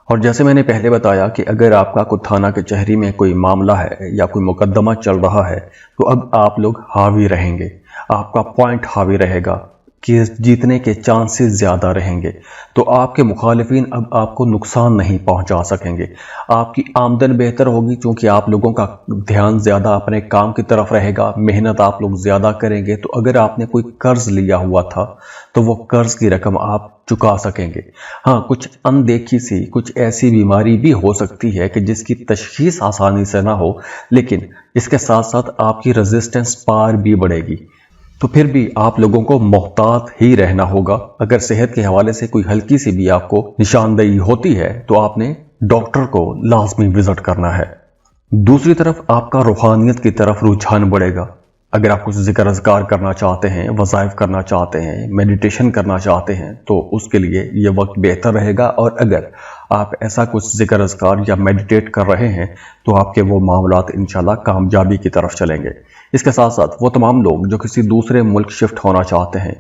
और जैसे मैंने पहले बताया कि अगर आपका कोई थाना कचहरी में कोई मामला है या कोई मुकदमा चल रहा है, तो अब आप लोग हावी रहेंगे, आपका पॉइंट हावी रहेगा, केस जीतने के चांसेस ज़्यादा रहेंगे। तो आपके मुखालिफिन अब आपको नुकसान नहीं पहुंचा सकेंगे। आपकी आमदन बेहतर होगी, क्योंकि आप लोगों का ध्यान ज़्यादा अपने काम की तरफ रहेगा, मेहनत आप लोग ज़्यादा करेंगे। तो अगर आपने कोई कर्ज लिया हुआ था तो वो कर्ज की रकम आप चुका सकेंगे। हाँ, कुछ अनदेखी सी कुछ ऐसी बीमारी भी हो सकती है कि जिसकी तशखीस आसानी से ना हो, लेकिन इसके साथ साथ आपकी रेजिस्टेंस पावर भी बढ़ेगी। तो फिर भी आप लोगों को मोहतात ही रहना होगा। अगर सेहत के हवाले से कोई हल्की सी भी आपको निशानदेही होती है तो आपने डॉक्टर को लाजमी विजिट करना है। दूसरी तरफ आपका रूहानियत की तरफ रुझान बढ़ेगा। अगर आप कुछ जिक्र अज़कार करना चाहते हैं, वज़ाइफ करना चाहते हैं, मेडिटेशन करना चाहते हैं, तो उसके लिए ये वक्त बेहतर रहेगा। और अगर आप ऐसा कुछ जिक्र अज़कार या मेडिटेट कर रहे हैं तो आपके वो मामलात इंशाल्लाह कामयाबी की तरफ चलेंगे। इसके साथ साथ वो तमाम लोग जो किसी दूसरे मुल्क शिफ्ट होना चाहते हैं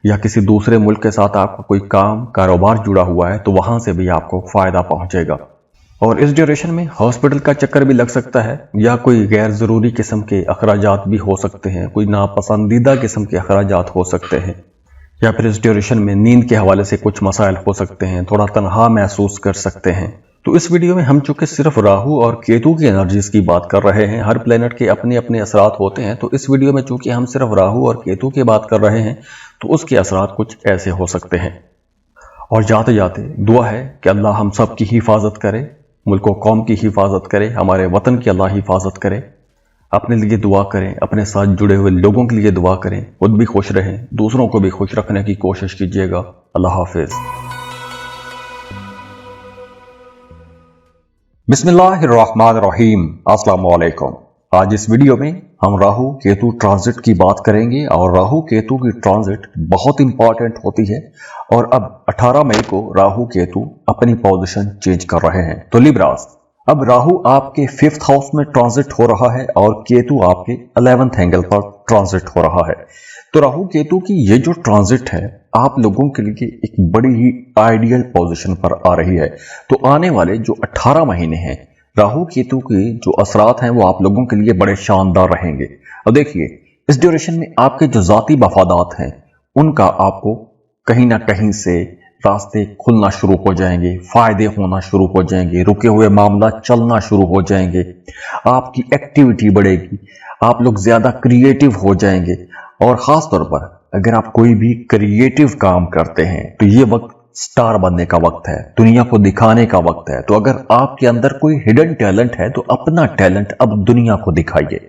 या किसी दूसरे मुल्क के साथ आपका कोई काम कारोबार जुड़ा हुआ है, तो वहाँ से भी आपको फ़ायदा पहुँचेगा। और इस ड्यूरेशन में हॉस्पिटल का चक्कर भी लग सकता है या कोई गैर ज़रूरी किस्म के अखराजात भी हो सकते हैं, कोई नापसंदीदा किस्म के अखराजात हो सकते हैं, या फिर इस ड्यूरेशन में नींद के हवाले से कुछ मसाइल हो सकते हैं, थोड़ा तनहा महसूस कर सकते हैं। तो इस वीडियो में हम चूँकि सिर्फ राहु और केतु की एनर्जीज की बात कर रहे हैं, हर प्लेनेट के अपने अपने असरात होते हैं, तो इस वीडियो में चूँकि हम सिर्फ राहु और केतु की बात कर रहे हैं तो उसके असरात कुछ ऐसे हो सकते हैं। और जाते जाते दुआ है कि अल्लाह हम सब की हिफाजत करे, मुल्क व कौम की हिफाजत करे, हमारे वतन की अल्लाह हिफाजत करे। अपने लिए दुआ करें, अपने साथ जुड़े हुए लोगों के लिए दुआ करें, खुद भी खुश रहें, दूसरों को भी खुश रखने की कोशिश कीजिएगा। अल्लाह हाफिज। बिस्मिल्लाहिर्रहमानिर्रहीम। अस्सलाम वालेकुम। आज इस वीडियो में हम राहु केतु ट्रांजिट की बात करेंगे और राहु केतु की ट्रांजिट बहुत इंपॉर्टेंट होती है। और अब 18 मई को राहु केतु अपनी पोजीशन चेंज कर रहे हैं। तो लिब्रास, अब राहु आपके 5th हाउस में ट्रांजिट हो रहा है और केतु आपके 11th एंगल पर ट्रांजिट हो रहा है। तो राहु केतु की ये जो ट्रांजिट है आप लोगों के लिए एक बड़ी ही आइडियल पोजीशन पर आ रही है। तो आने वाले जो 18 महीने हैं राहु केतु के जो असरात हैं वो आप लोगों के लिए बड़े शानदार रहेंगे। और देखिए, इस ड्यूरेशन में आपके जो जाती मफादात हैं उनका आपको कहीं ना कहीं से रास्ते खुलना शुरू हो जाएंगे, फायदे होना शुरू हो जाएंगे, रुके हुए मामला चलना शुरू हो जाएंगे, आपकी एक्टिविटी बढ़ेगी, आप लोग ज्यादा क्रिएटिव हो जाएंगे। और खास तौर पर अगर आप कोई भी क्रिएटिव काम करते हैं तो ये वक्त स्टार बनने का वक्त है, दुनिया को दिखाने का वक्त है। तो अगर आपके अंदर कोई हिडन टैलेंट है तो अपना टैलेंट अब दुनिया को दिखाइए,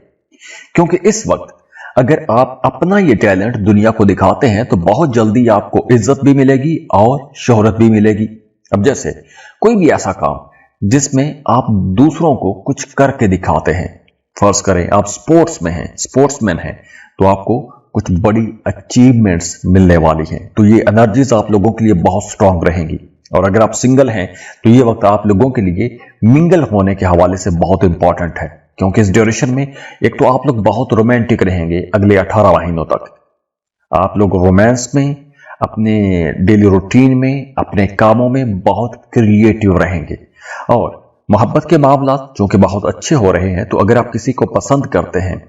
क्योंकि इस वक्त अगर आप अपना ये टैलेंट दुनिया को दिखाते हैं तो बहुत जल्दी आपको इज्जत भी मिलेगी और शोहरत भी मिलेगी। अब जैसे कोई भी ऐसा काम जिसमें आप दूसरों को कुछ करके दिखाते हैं, फर्ज करें आप स्पोर्ट्स में हैं, स्पोर्ट्समैन हैं, तो आपको कुछ बड़ी अचीवमेंट्स मिलने वाली हैं। तो ये एनर्जीज आप लोगों के लिए बहुत स्ट्रांग रहेंगी। और अगर आप सिंगल हैं तो ये वक्त आप लोगों के लिए मिंगल होने के हवाले से बहुत इंपॉर्टेंट है, क्योंकि इस ड्यूरेशन में एक तो आप लोग बहुत रोमांटिक रहेंगे। अगले 18 महीनों तक आप लोग रोमांस में, अपने डेली रूटीन में, अपने कामों में बहुत क्रिएटिव रहेंगे। और मोहब्बत के मामला चूंकि बहुत अच्छे हो रहे हैं, तो अगर आप किसी को पसंद करते हैं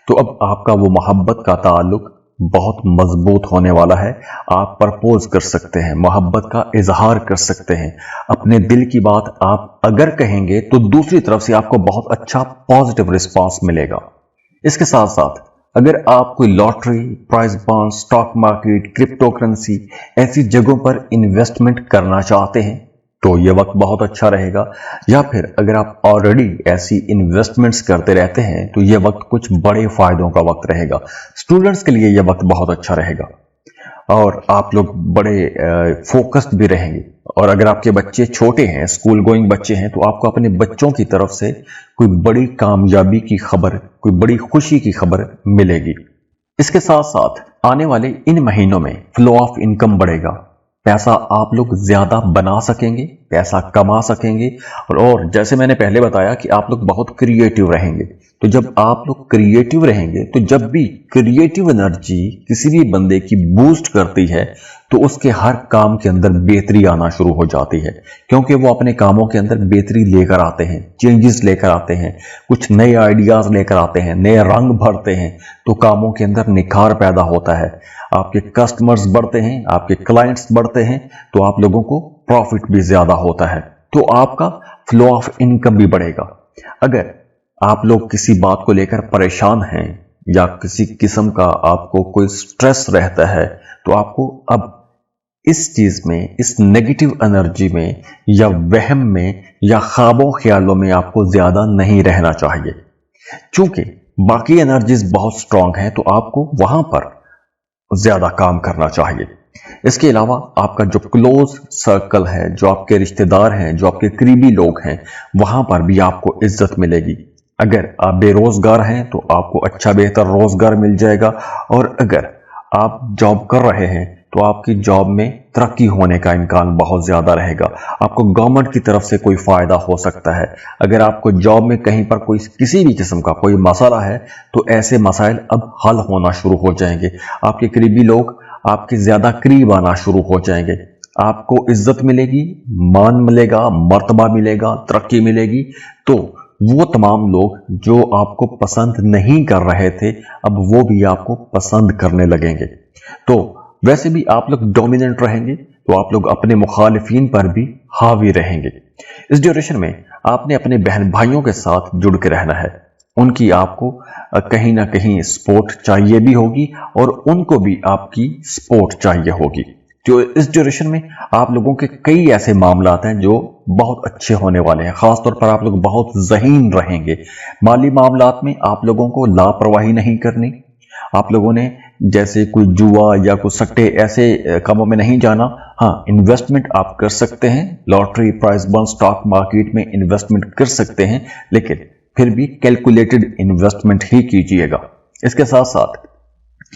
तो अब आपका वो मोहब्बत का ताल्लुक बहुत मजबूत होने वाला है। आप प्रपोज कर सकते हैं, मोहब्बत का इजहार कर सकते हैं, अपने दिल की बात आप अगर कहेंगे तो दूसरी तरफ से आपको बहुत अच्छा पॉजिटिव रिस्पांस मिलेगा। इसके साथ साथ अगर आप कोई lottery, prize bond, stock market, crypto currency ऐसी जगहों पर इन्वेस्टमेंट करना चाहते हैं तो ये वक्त बहुत अच्छा रहेगा। या फिर अगर आप ऑलरेडी ऐसी इन्वेस्टमेंट्स करते रहते हैं तो ये वक्त कुछ बड़े फायदों का वक्त रहेगा। स्टूडेंट्स के लिए ये वक्त बहुत अच्छा रहेगा और आप लोग बड़े फोकस्ड भी रहेंगे। और अगर आपके बच्चे छोटे हैं, स्कूल गोइंग बच्चे हैं, तो आपको अपने बच्चों की तरफ से कोई बड़ी कामयाबी की खबर, कोई बड़ी खुशी की खबर मिलेगी। इसके साथ साथ आने वाले इन महीनों में फ्लो ऑफ इनकम बढ़ेगा, पैसा आप लोग ज्यादा बना सकेंगे, पैसा कमा सकेंगे। और जैसे मैंने पहले बताया कि आप लोग बहुत क्रिएटिव रहेंगे। तो जब आप लोग क्रिएटिव रहेंगे तो जब भी क्रिएटिव एनर्जी किसी भी बंदे की बूस्ट करती है तो उसके हर काम के अंदर बेहतरी आना शुरू हो जाती है, क्योंकि वो अपने कामों के अंदर बेहतरी लेकर आते हैं, चेंजेस लेकर आते हैं, कुछ नए आइडियाज लेकर आते हैं, नए रंग भरते हैं। तो कामों के अंदर निखार पैदा होता है, आपके कस्टमर्स बढ़ते हैं, आपके क्लाइंट्स बढ़ते हैं, तो आप लोगों को प्रॉफिट भी ज्यादा होता है, तो आपका फ्लो ऑफ इनकम भी बढ़ेगा। अगर आप लोग किसी बात को लेकर परेशान हैं या किसी किस्म का आपको कोई स्ट्रेस रहता है तो आपको अब इस चीज में, इस नेगेटिव एनर्जी में या वहम में या ख्वाबों ख्यालों में आपको ज्यादा नहीं रहना चाहिए। चूंकि बाकी एनर्जीज बहुत स्ट्रांग हैं तो आपको वहां पर ज्यादा काम करना चाहिए। इसके अलावा आपका जो क्लोज सर्कल है, जो आपके रिश्तेदार हैं, जो आपके करीबी लोग हैं, वहां पर भी आपको इज्जत मिलेगी। अगर आप बेरोजगार हैं तो आपको अच्छा बेहतर रोजगार मिल जाएगा, और अगर आप जॉब कर रहे हैं तो आपकी जॉब में तरक्की होने का इम्कान बहुत ज़्यादा रहेगा। आपको गवर्नमेंट की तरफ से कोई फ़ायदा हो सकता है। अगर आपको जॉब में कहीं पर कोई किसी भी किस्म का कोई मसला है तो ऐसे मसाइल अब हल होना शुरू हो जाएंगे। आपके करीबी लोग आपके ज़्यादा करीब आना शुरू हो जाएंगे। आपको इज्जत मिलेगी, मान मिलेगा, मर्तबा मिलेगा, तरक्की मिलेगी। तो वो तमाम लोग जो आपको पसंद नहीं कर रहे थे अब वो भी आपको पसंद करने लगेंगे। तो वैसे भी आप लोग डोमिनेंट रहेंगे तो आप लोग अपने मुखालिफिन पर भी हावी रहेंगे। इस ड्यूरेशन में आपने अपने बहन भाइयों के साथ जुड़ के रहना है। उनकी आपको कहीं ना कहीं सपोर्ट चाहिए भी होगी और उनको भी आपकी सपोर्ट चाहिए होगी। तो इस ड्यूरेशन में आप लोगों के कई ऐसे मामलात हैं जो बहुत अच्छे होने वाले हैं। खासतौर पर आप लोग बहुत ज़हीन रहेंगे। माली मामलात में आप लोगों को लापरवाही नहीं करनी। आप लोगों ने जैसे कोई जुआ या कोई सट्टे ऐसे कामों में नहीं जाना। हाँ, इन्वेस्टमेंट आप कर सकते हैं, lottery, prize bond, stock market में इन्वेस्टमेंट कर सकते हैं, लेकिन फिर भी कैलकुलेटेड इन्वेस्टमेंट ही कीजिएगा। इसके साथ साथ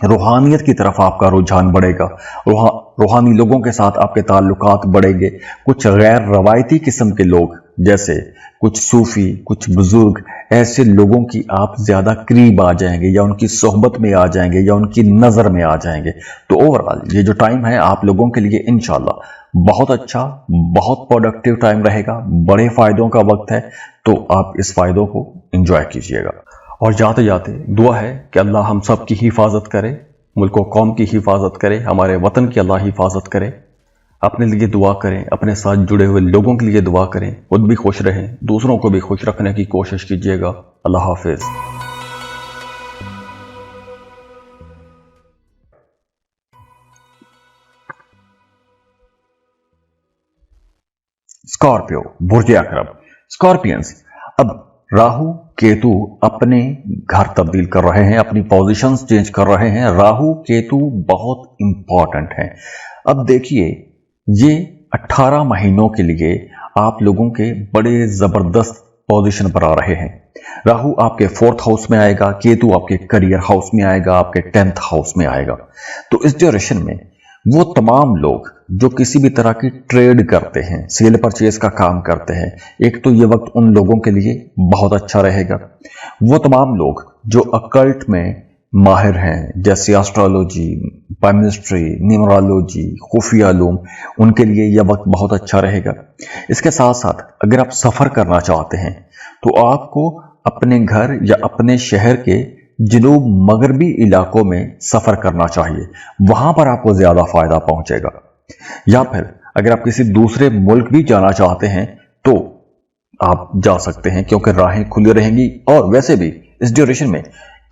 रूहानियत की तरफ आपका रुझान बढ़ेगा। रूहानी लोगों के साथ आपके ताल्लुकात बढ़ेंगे। कुछ गैर रवायती किस्म के लोग जैसे कुछ सूफी, कुछ बुजुर्ग, ऐसे लोगों की आप ज्यादा करीब आ जाएंगे या उनकी सोहबत में आ जाएंगे या उनकी नजर में आ जाएंगे। तो ओवरऑल ये जो टाइम है आप लोगों के लिए इंशाल्लाह बहुत अच्छा, बहुत प्रोडक्टिव टाइम रहेगा। बड़े फायदों का वक्त है, तो आप इस फायदों को एंजॉय कीजिएगा। और जाते जाते दुआ है कि अल्लाह हम सब की हिफाजत करे, मुल्क व कौम की हिफाजत करे, हमारे वतन की अल्लाह हिफाजत करे। अपने लिए दुआ करें, अपने साथ जुड़े हुए लोगों के लिए दुआ करें, खुद भी खुश रहें, दूसरों को भी खुश रखने की कोशिश कीजिएगा। अल्लाह हाफिज। स्कॉर्पियो, बुर्ज अकरब। स्कॉर्पियंस, अब राहु केतु अपने घर तब्दील कर रहे हैं, अपनी पोजीशंस चेंज कर रहे हैं। राहु केतु बहुत इंपॉर्टेंट हैं। अब देखिए ये 18 महीनों के लिए आप लोगों के बड़े जबरदस्त पोजीशन पर आ रहे हैं। राहु आपके 4th हाउस में आएगा, केतु आपके करियर हाउस में आएगा, आपके 10th हाउस में आएगा। तो इस ड्यूरेशन में वो तमाम लोग जो किसी भी तरह की ट्रेड करते हैं, सेल परचेज का काम करते हैं, एक तो ये वक्त उन लोगों के लिए बहुत अच्छा रहेगा। वो तमाम लोग जो अकल्ट में माहिर हैं जैसे एस्ट्रोलॉजी, पामिस्ट्री, न्यूमरोलॉजी, खुफिया इल्म, उनके लिए यह वक्त बहुत अच्छा रहेगा। इसके साथ साथ अगर आप सफ़र करना चाहते हैं तो आपको अपने घर या अपने शहर के जनूब मगरबी इलाकों में सफ़र करना चाहिए, वहाँ पर आपको ज़्यादा फ़ायदा पहुँचेगा। या फिर अगर आप किसी दूसरे मुल्क भी जाना चाहते हैं तो आप जा सकते हैं, क्योंकि राहें खुली रहेंगी। और वैसे भी इस ड्यूरेशन में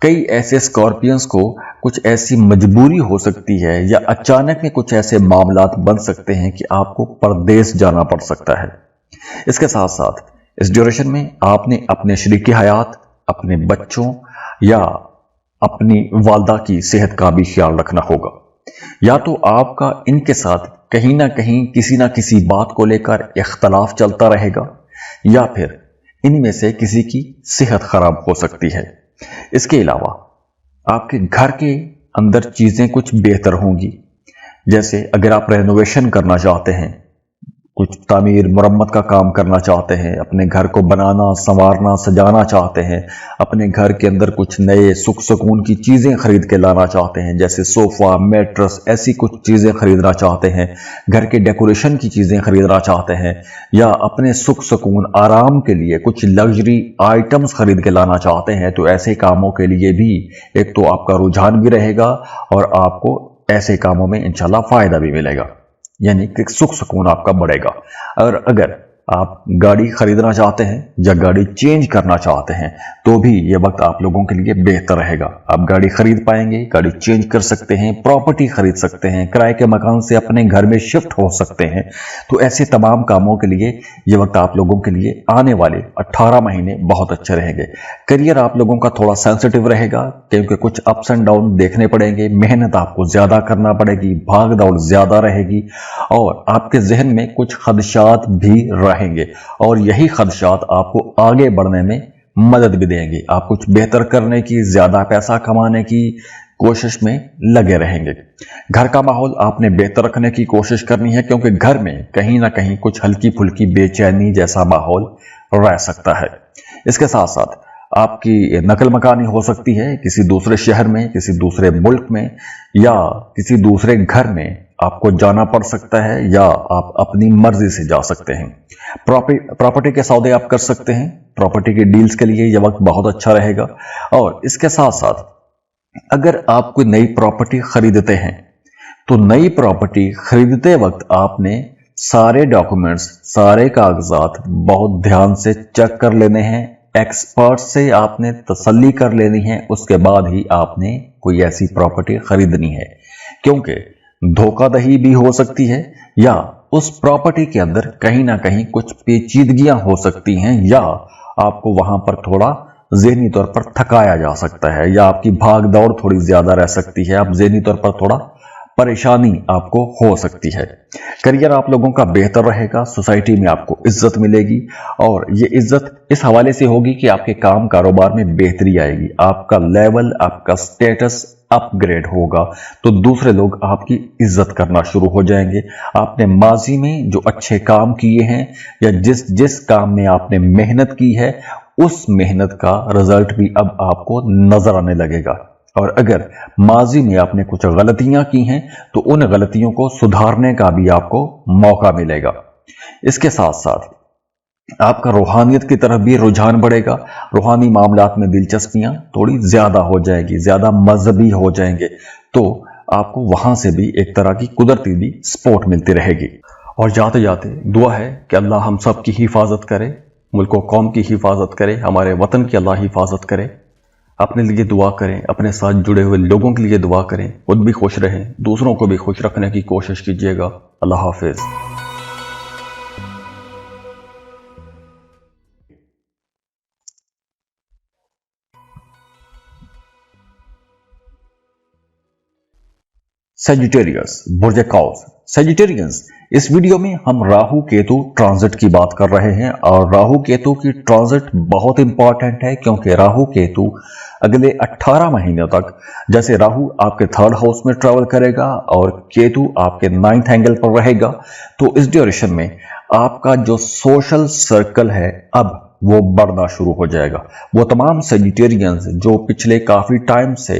कई ऐसे स्कॉर्पियंस को कुछ ऐसी मजबूरी हो सकती है या अचानक में कुछ ऐसे मामलात बन सकते हैं कि आपको परदेश जाना पड़ सकता है। इसके साथ साथ इस ड्यूरेशन में आपने अपने शरीक हयात, अपने बच्चों या अपनी वालदा की सेहत का भी ख्याल रखना होगा। या तो आपका इनके साथ कहीं ना कहीं किसी ना किसी बात को लेकर इख्तलाफ चलता रहेगा या फिर इनमें से किसी की सेहत खराब हो सकती है। इसके अलावा आपके घर के अंदर चीजें कुछ बेहतर होंगी, जैसे अगर आप रेनोवेशन करना चाहते हैं, कुछ तामीर मुरम्मत का काम करना चाहते हैं, अपने घर को बनाना, संवारना, सजाना चाहते हैं, अपने घर के अंदर कुछ नए सुख सुकून की चीज़ें खरीद के लाना चाहते हैं, जैसे सोफ़ा, मैट्रेस, ऐसी कुछ चीज़ें खरीदना चाहते हैं, घर के डेकोरेशन की चीज़ें खरीदना चाहते हैं, या अपने सुख सुकून आराम के लिए कुछ लग्जरी आइटम्स खरीद के लाना चाहते हैं, तो ऐसे कामों के लिए भी एक तो आपका रुझान भी रहेगा और आपको ऐसे कामों में इंशाल्लाह फ़ायदा भी मिलेगा, यानी कि सुख सुकून आपका बढ़ेगा। और अगर आप गाड़ी खरीदना चाहते हैं या गाड़ी चेंज करना चाहते हैं तो भी यह वक्त आप लोगों के लिए बेहतर रहेगा। आप गाड़ी खरीद पाएंगे, गाड़ी चेंज कर सकते हैं, प्रॉपर्टी खरीद सकते हैं, किराए के मकान से अपने घर में शिफ्ट हो सकते हैं। तो ऐसे तमाम कामों के लिए यह वक्त आप लोगों के लिए आने वाले 18 महीने बहुत अच्छे रहेंगे। करियर आप लोगों का थोड़ा सेंसिटिव रहेगा, क्योंकि कुछ अप्स एंड डाउन देखने पड़ेंगे, मेहनत आपको ज्यादा करना पड़ेगी, भाग दौड़ ज्यादा रहेगी और आपके जहन में कुछ खदशात भी रहेंगे और यही खदशात आपको आगे बढ़ने में मदद भी देंगी। आप कुछ बेहतर करने की, ज्यादा पैसा कमाने की कोशिश में लगे रहेंगे। घर का माहौल आपने बेहतर रखने की कोशिश करनी है, क्योंकि घर में कहीं ना कहीं कुछ हल्की फुल्की बेचैनी जैसा माहौल रह सकता है। इसके साथ साथ आपकी नकल मकानी हो सकती है किसी दूसरे शहर में, किसी दूसरे मुल्क में, या किसी दूसरे घर में आपको जाना पड़ सकता है, या आप अपनी मर्जी से जा सकते हैं। प्रॉपर्टी के सौदे आप कर सकते हैं। प्रॉपर्टी के डील्स के लिए यह वक्त बहुत अच्छा रहेगा। और इसके साथ साथ अगर आप कोई नई प्रॉपर्टी खरीदते हैं तो नई प्रॉपर्टी खरीदते वक्त आपने सारे डॉक्यूमेंट्स, सारे कागजात बहुत ध्यान से चेक कर लेने हैं। एक्सपर्ट से आपने तसल्ली कर लेनी है, उसके बाद ही आपने कोई ऐसी प्रॉपर्टी खरीदनी है, क्योंकि धोखाधड़ी भी हो सकती है, या उस प्रॉपर्टी के अंदर कहीं ना कहीं कुछ पेचीदगियां हो सकती हैं, या आपको वहां पर थोड़ा ज़हनी तौर पर थकाया जा सकता है, या आपकी भाग दौड़ थोड़ी ज्यादा रह सकती है। आप ज़हनी तौर पर थोड़ा परेशानी आपको हो सकती है। करियर आप लोगों का बेहतर रहेगा, सोसाइटी में आपको इज्जत मिलेगी, और ये इज्जत इस हवाले से होगी कि आपके काम कारोबार में बेहतरी आएगी, आपका लेवल, आपका स्टेटस अपग्रेड होगा, तो दूसरे लोग आपकी इज्जत करना शुरू हो जाएंगे। आपने माजी में जो अच्छे काम किए हैं, या जिस जिस काम में आपने मेहनत की है, उस मेहनत का रिजल्ट भी अब आपको नजर आने लगेगा। और अगर माजी में आपने कुछ गलतियां की हैं तो उन गलतियों को सुधारने का भी आपको मौका मिलेगा। इसके साथ साथ आपका रूहानियत की तरफ भी रुझान बढ़ेगा। रूहानी मामलात में दिलचस्पियां थोड़ी ज्यादा हो जाएगी, ज्यादा मजहबी हो जाएंगे, तो आपको वहां से भी एक तरह की कुदरती भी सपोर्ट मिलती रहेगी। और जाते जाते दुआ है कि अल्लाह हम सब की हिफाजत करे, मुल्क व कौम की हिफाजत करे, हमारे वतन की अल्लाह हिफाजत करे। अपने लिए दुआ करें, अपने साथ जुड़े हुए लोगों के लिए दुआ करें, खुद भी खुश रहें, दूसरों को भी खुश रखने की कोशिश कीजिएगा। अल्लाह हाफिज। सेजिटेरियस, बुर्ज कौस, सेजिटेरियंस, इस वीडियो में हम राहु केतु ट्रांजिट की बात कर रहे हैं। और राहु केतु की ट्रांजिट बहुत इंपॉर्टेंट है, क्योंकि राहु केतु अगले 18 महीनों तक, जैसे राहु आपके 3rd हाउस में ट्रेवल करेगा और केतु आपके 9th एंगल पर रहेगा, तो इस ड्यूरेशन में आपका जो सोशल सर्कल है अब वो बढ़ना शुरू हो जाएगा। वो तमाम सेजिटेरियंस जो पिछले काफी टाइम से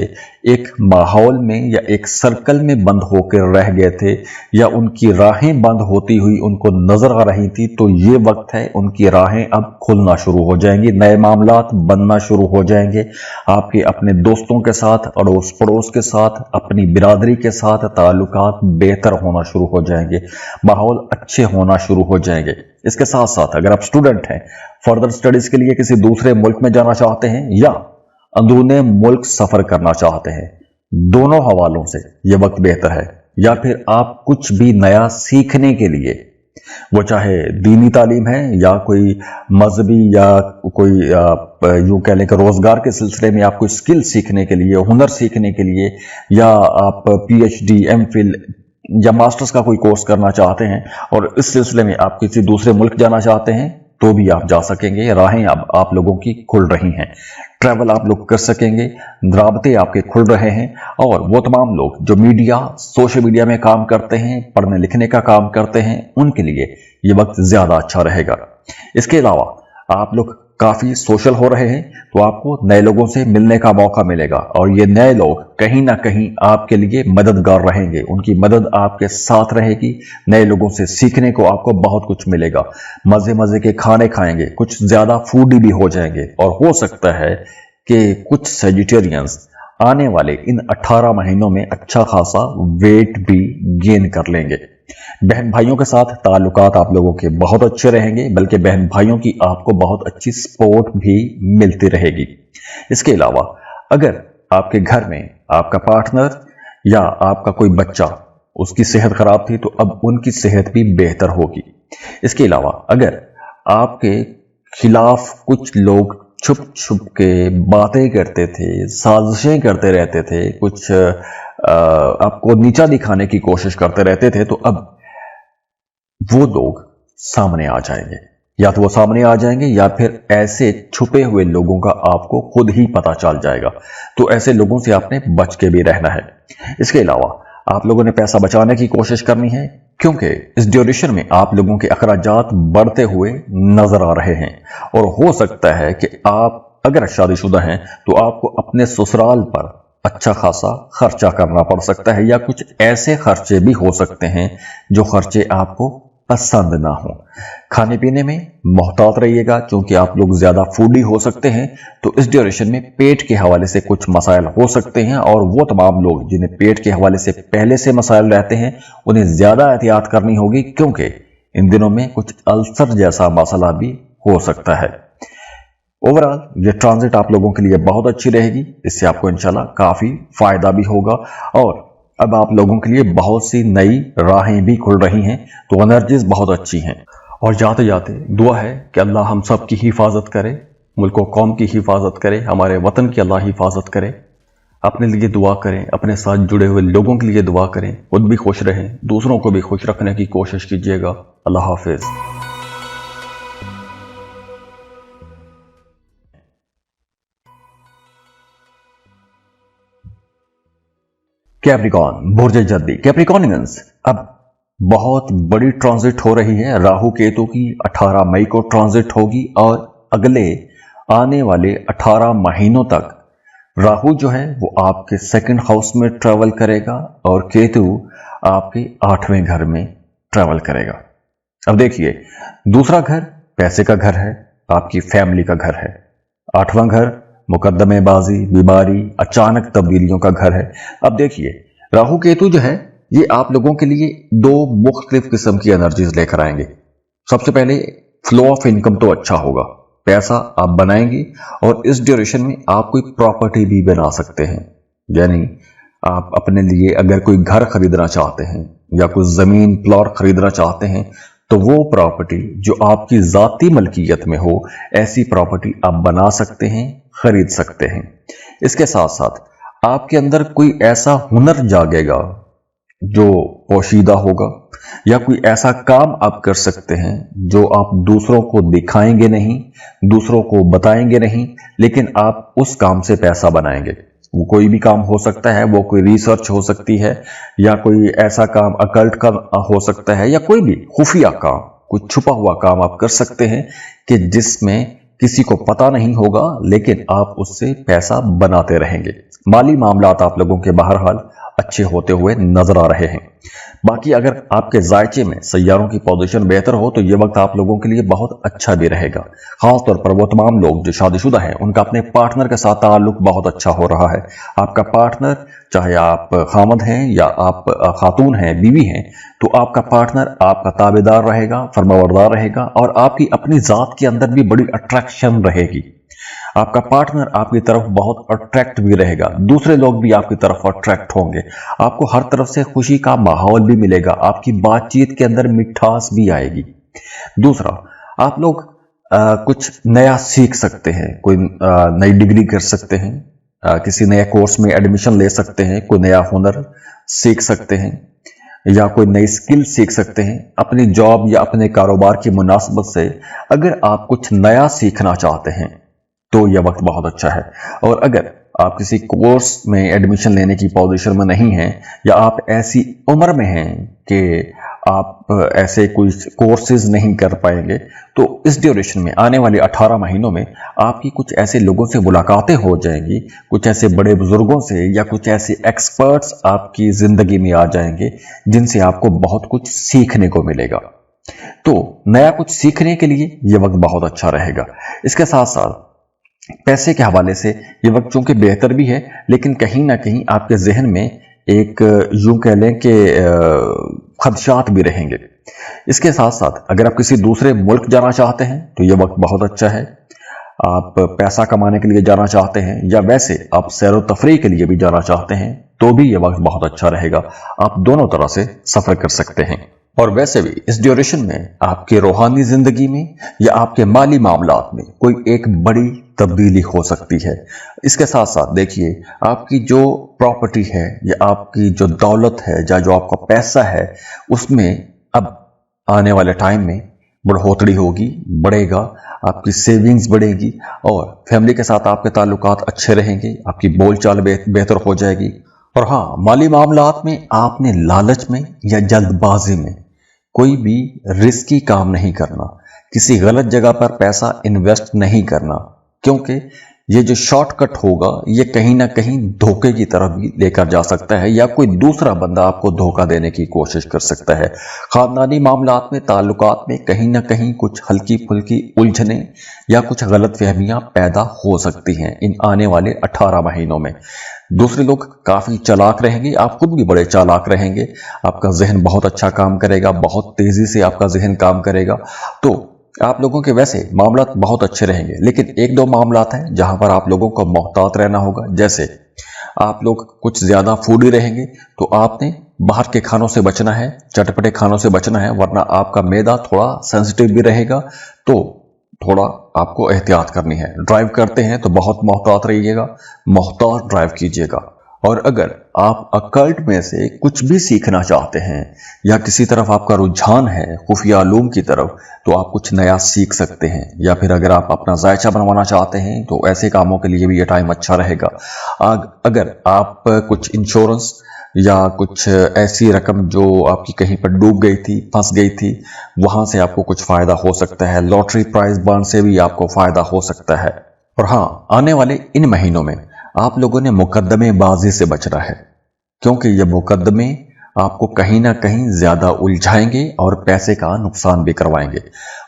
एक माहौल में या एक सर्कल में बंद होकर रह गए थे, या उनकी राहें बंद होती हुई उनको नजर आ रही थी, तो ये वक्त है उनकी राहें अब खुलना शुरू हो जाएंगी, नए मामलात बनना शुरू हो जाएंगे। आपके अपने दोस्तों के साथ, अड़ोस पड़ोस के साथ, अपनी बिरादरी के साथ ताल्लुकात बेहतर होना शुरू हो जाएंगे, माहौल अच्छे होना शुरू हो जाएंगे। इसके साथ साथ अगर आप स्टूडेंट हैं, फर्दर स्टडीज के लिए किसी दूसरे मुल्क में जाना चाहते हैं, या अंदरूने मुल्क सफर करना चाहते हैं, दोनों हवालों से यह वक्त बेहतर है। या फिर आप कुछ भी नया सीखने के लिए, वो चाहे दीनी तालीम है, या कोई मजहबी, या कोई यूं कह लें कि रोजगार के सिलसिले में आप कोई स्किल सीखने के लिए, हुनर सीखने के लिए, या आप PhD, MPhil या मास्टर्स का कोई कोर्स करना चाहते हैं और इस सिलसिले में आप किसी दूसरे मुल्क जाना चाहते हैं, तो भी आप जा सकेंगे। राहें अब आप लोगों की खुल रही हैं, ट्रैवल आप लोग कर सकेंगे, राबते आपके खुल रहे हैं। और वो तमाम लोग जो मीडिया, सोशल मीडिया में काम करते हैं, पढ़ने लिखने का काम करते हैं, उनके लिए ये वक्त ज्यादा अच्छा रहेगा। इसके अलावा आप लोग काफी सोशल हो रहे हैं, तो आपको नए लोगों से मिलने का मौका मिलेगा, और ये नए लोग कहीं ना कहीं आपके लिए मददगार रहेंगे, उनकी मदद आपके साथ रहेगी। नए लोगों से सीखने को आपको बहुत कुछ मिलेगा, मजे मजे के खाने खाएंगे, कुछ ज्यादा फूडी भी हो जाएंगे, और हो सकता है कि कुछ सेजिटेरियंस आने वाले इन 18 महीनों में अच्छा खासा वेट भी गेन कर लेंगे। बहन भाइयों के साथ ताल्लुकात आप लोगों के बहुत अच्छे रहेंगे, बल्कि बहन भाइयों की आपको बहुत अच्छी सपोर्ट भी मिलती रहेगी। इसके अलावा अगर आपके घर में आपका पार्टनर या आपका कोई बच्चा, उसकी सेहत खराब थी, तो अब उनकी सेहत भी बेहतर होगी। इसके अलावा अगर आपके खिलाफ कुछ लोग छुप छुप के बातें करते थे, साजिशें करते रहते थे, कुछ आपको नीचा दिखाने की कोशिश करते रहते थे, तो अब वो लोग सामने आ जाएंगे। या तो वो सामने आ जाएंगे या फिर ऐसे छुपे हुए लोगों का आपको खुद ही पता चल जाएगा। तो ऐसे लोगों से आपने बच के भी रहना है। इसके अलावा आप लोगों ने पैसा बचाने की कोशिश करनी है, क्योंकि इस ड्यूरेशन में आप लोगों के अखराजात बढ़ते हुए नजर आ रहे हैं और हो सकता है कि आप अगर शादीशुदा हैं तो आपको अपने ससुराल पर अच्छा खासा खर्चा करना पड़ सकता है, या कुछ ऐसे खर्चे भी हो सकते हैं जो खर्चे आपको पसंद ना हो। खाने पीने में मोहतात रहिएगा, क्योंकि आप लोग ज्यादा फूडी हो सकते हैं। तो इस ड्यूरेशन में पेट के हवाले से कुछ मसाइल हो सकते हैं, और वो तमाम लोग जिन्हें पेट के हवाले से पहले से मसाइल रहते हैं उन्हें ज्यादा एहतियात करनी होगी, क्योंकि इन दिनों में कुछ अल्सर जैसा मसला भी हो सकता है। ओवरऑल ये ट्रांजिट आप लोगों के लिए बहुत अच्छी रहेगी, इससे आपको इंशाल्लाह काफी फायदा भी होगा, और अब आप लोगों के लिए बहुत सी नई राहें भी खुल रही हैं। तो एनर्जीज बहुत अच्छी हैं। और जाते जाते दुआ है कि अल्लाह हम सब की हिफाजत करे, मुल्क व कौम की हिफाजत करे, हमारे वतन की अल्लाह हिफाजत करे। अपने लिए दुआ करें, अपने साथ जुड़े हुए लोगों के लिए दुआ करें, खुद भी खुश रहें, दूसरों को भी खुश रखने की कोशिश कीजिएगा। अल्लाह हाफिज। कैप्रिकॉन, बुर्ज जद्दी, कैप्रिकॉनियंस, अब बहुत बड़ी ट्रांजिट हो रही है। राहु केतु की 18 मई को ट्रांजिट होगी, और अगले आने वाले 18 महीनों तक राहु जो है वो आपके सेकंड हाउस में ट्रेवल करेगा और केतु आपके 8वें घर में ट्रेवल करेगा। अब देखिए, दूसरा घर पैसे का घर है, आपकी फैमिली का घर है। 8वां घर मुकद्दमेबाजी, बीमारी, अचानक तब्दीलियों का घर है। अब देखिए, राहु केतु जो है ये आप लोगों के लिए दो मुख्तलिफ किस्म की एनर्जीज लेकर आएंगे। सबसे पहले फ्लो ऑफ इनकम तो अच्छा होगा, पैसा आप बनाएंगे, और इस ड्यूरेशन में आप कोई प्रॉपर्टी भी बना सकते हैं। यानी आप अपने लिए अगर कोई घर खरीदना चाहते हैं या कोई जमीन प्लॉट खरीदना चाहते हैं, तो वो प्रॉपर्टी जो आपकी जाती मलकियत में हो, ऐसी प्रॉपर्टी आप बना सकते हैं, खरीद सकते हैं। इसके साथ साथ आपके अंदर कोई ऐसा हुनर जागेगा जो पोशीदा होगा, या कोई ऐसा काम आप कर सकते हैं जो आप दूसरों को दिखाएंगे नहीं, दूसरों को बताएंगे नहीं, लेकिन आप उस काम से पैसा बनाएंगे। वो कोई भी काम हो सकता है, वो कोई रिसर्च हो सकती है, या कोई ऐसा काम अकल्ट का हो सकता है, या कोई भी खुफिया काम, कुछ छुपा हुआ काम आप कर सकते हैं कि जिसमें किसी को पता नहीं होगा, लेकिन आप उससे पैसा बनाते रहेंगे। माली मामलात आप लोगों के बहरहाल अच्छे होते हुए नजर आ रहे हैं। बाकी अगर आपके जायचे में सैयारों की पोजीशन बेहतर हो तो ये वक्त आप लोगों के लिए बहुत अच्छा भी रहेगा। खासतौर पर वो तमाम लोग जो शादीशुदा हैं, उनका अपने पार्टनर के साथ ताल्लुक बहुत अच्छा हो रहा है। आपका पार्टनर, चाहे आप खामद हैं या आप खातून हैं, बीवी हैं, तो आपका पार्टनर आपका ताबेदार रहेगा, फरमाबरदार रहेगा, और आपकी अपनी जात के अंदर भी बड़ी अट्रैक्शन रहेगी। आपका पार्टनर आपकी तरफ बहुत अट्रैक्ट भी रहेगा, दूसरे लोग भी आपकी तरफ अट्रैक्ट होंगे, आपको हर तरफ से खुशी का माहौल भी मिलेगा, आपकी बातचीत के अंदर मिठास भी आएगी। दूसरा, आप लोग कुछ नया सीख सकते हैं, कोई नई डिग्री कर सकते हैं, किसी नए कोर्स में एडमिशन ले सकते हैं, कोई नया हुनर सीख सकते हैं, या कोई नई स्किल सीख सकते हैं। अपनी जॉब या अपने कारोबार की मुनासबत से अगर आप कुछ नया सीखना चाहते हैं तो यह वक्त बहुत अच्छा है। और अगर आप किसी कोर्स में एडमिशन लेने की पोजीशन में नहीं हैं, या आप ऐसी उम्र में हैं कि आप ऐसे कोई कोर्सेज नहीं कर पाएंगे, तो इस ड्यूरेशन में आने वाले 18 महीनों में आपकी कुछ ऐसे लोगों से मुलाकातें हो जाएंगी, कुछ ऐसे बड़े बुजुर्गों से या कुछ ऐसे एक्सपर्ट्स आपकी जिंदगी में आ जाएंगे जिनसे आपको बहुत कुछ सीखने को मिलेगा। तो नया कुछ सीखने के लिए यह वक्त बहुत अच्छा रहेगा। इसके साथ साथ पैसे के हवाले से ये वक्त चूंकि बेहतर भी है, लेकिन कहीं ना कहीं आपके जहन में एक यूं कह लें कि खदशात भी रहेंगे। इसके साथ साथ अगर आप किसी दूसरे मुल्क जाना चाहते हैं तो ये वक्त बहुत अच्छा है। आप पैसा कमाने के लिए जाना चाहते हैं, या वैसे आप सैर व तफरीह के लिए भी जाना चाहते हैं, तो भी ये वक्त बहुत अच्छा रहेगा। आप दोनों तरह से सफर कर सकते हैं। और वैसे भी इस ड्यूरेशन में आपके रूहानी जिंदगी में या आपके माली मामलात में कोई एक बड़ी तब्दीली हो सकती है। इसके साथ साथ देखिए, आपकी जो प्रॉपर्टी है या आपकी जो दौलत है या जो आपका पैसा है, उसमें अब आने वाले टाइम में बढ़ोतरी होगी, बढ़ेगा, आपकी सेविंग्स बढ़ेगी और फैमिली के साथ आपके ताल्लुकात अच्छे रहेंगे, आपकी बोलचाल बेहतर हो जाएगी। और हाँ, माली मामलात में आपने लालच में या जल्दबाजी में कोई भी रिस्की काम नहीं करना, किसी गलत जगह पर पैसा इन्वेस्ट नहीं करना, क्योंकि ये जो शॉर्टकट होगा ये कहीं ना कहीं धोखे की तरफ भी लेकर जा सकता है या कोई दूसरा बंदा आपको धोखा देने की कोशिश कर सकता है। खानदानी मामलात में, ताल्लुकात में कहीं ना कहीं कुछ हल्की फुल्की उलझने या कुछ गलत फहमियां पैदा हो सकती हैं इन आने वाले 18 महीनों में। दूसरे लोग काफी चालाक रहेंगे, आप खुद भी बड़े चालाक रहेंगे, आपका जहन बहुत अच्छा काम करेगा, बहुत तेजी से आपका जहन काम करेगा। तो आप लोगों के वैसे मामलात बहुत अच्छे रहेंगे, लेकिन एक दो मामलात हैं जहां पर आप लोगों को मोहतात रहना होगा। जैसे आप लोग कुछ ज्यादा फूडी रहेंगे तो आपने बाहर के खानों से बचना है, चटपटे खानों से बचना है, वरना आपका मैदा थोड़ा सेंसिटिव भी रहेगा, तो थोड़ा आपको एहतियात करनी है। ड्राइव करते हैं तो बहुत मोहतात रहिएगा, मोहतात ड्राइव कीजिएगा। और अगर आप अकल्ट में से कुछ भी सीखना चाहते हैं या किसी तरफ आपका रुझान है खुफिया उलूम की तरफ, तो आप कुछ नया सीख सकते हैं। या फिर अगर आप अपना जायचा बनवाना चाहते हैं तो ऐसे कामों के लिए भी ये टाइम अच्छा रहेगा। अगर आप कुछ इंश्योरेंस या कुछ ऐसी रकम जो आपकी कहीं पर डूब गई थी, फंस गई थी, वहां से आपको कुछ फायदा हो सकता है। लॉटरी प्राइज बॉन्ड से भी आपको फायदा हो सकता है। और हाँ, आने वाले इन महीनों में आप लोगों ने मुकदमेबाजी से बचना है, क्योंकि ये मुकदमे आपको कहीं ना कहीं ज्यादा उलझाएंगे और पैसे का नुकसान भी करवाएंगे।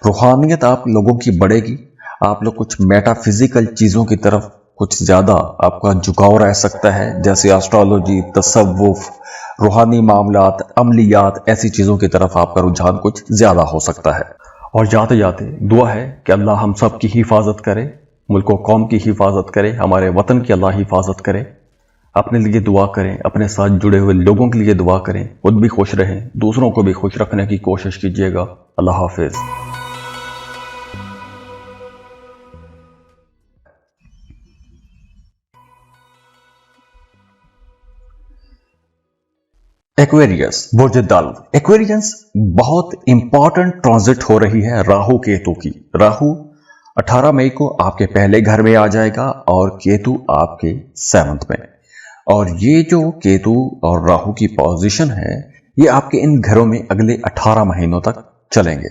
रूहानियत आप लोगों की बढ़ेगी, आप लोग कुछ मेटाफिजिकल चीजों की तरफ कुछ ज्यादा आपका झुकाव रह सकता है, जैसे एस्ट्रोलॉजी, तसव्वुफ, रूहानी मामलात, अमलियात, ऐसी चीजों की तरफ आपका रुझान कुछ ज्यादा हो सकता है। और जाते जाते दुआ है कि अल्लाह हम सब की हिफाजत करे, मुल्क व कौम की हिफाजत करे, हमारे वतन की अल्लाह हिफाजत करे। अपने लिए दुआ करें, अपने साथ जुड़े हुए लोगों के लिए दुआ करें, खुद भी खुश रहें, दूसरों को भी खुश रखने की कोशिश कीजिएगा। अल्लाह हाफिज। एक्वेरियस, बुर्ज दल्व। एक्वेरियंस बहुत इंपॉर्टेंट ट्रांजिट हो रही है राहु केतु की। राहु 18 मई को आपके पहले घर में आ जाएगा और केतु आपके 7th में। और ये जो केतु और राहु की पोजीशन है, ये आपके इन घरों में अगले 18 महीनों तक चलेंगे।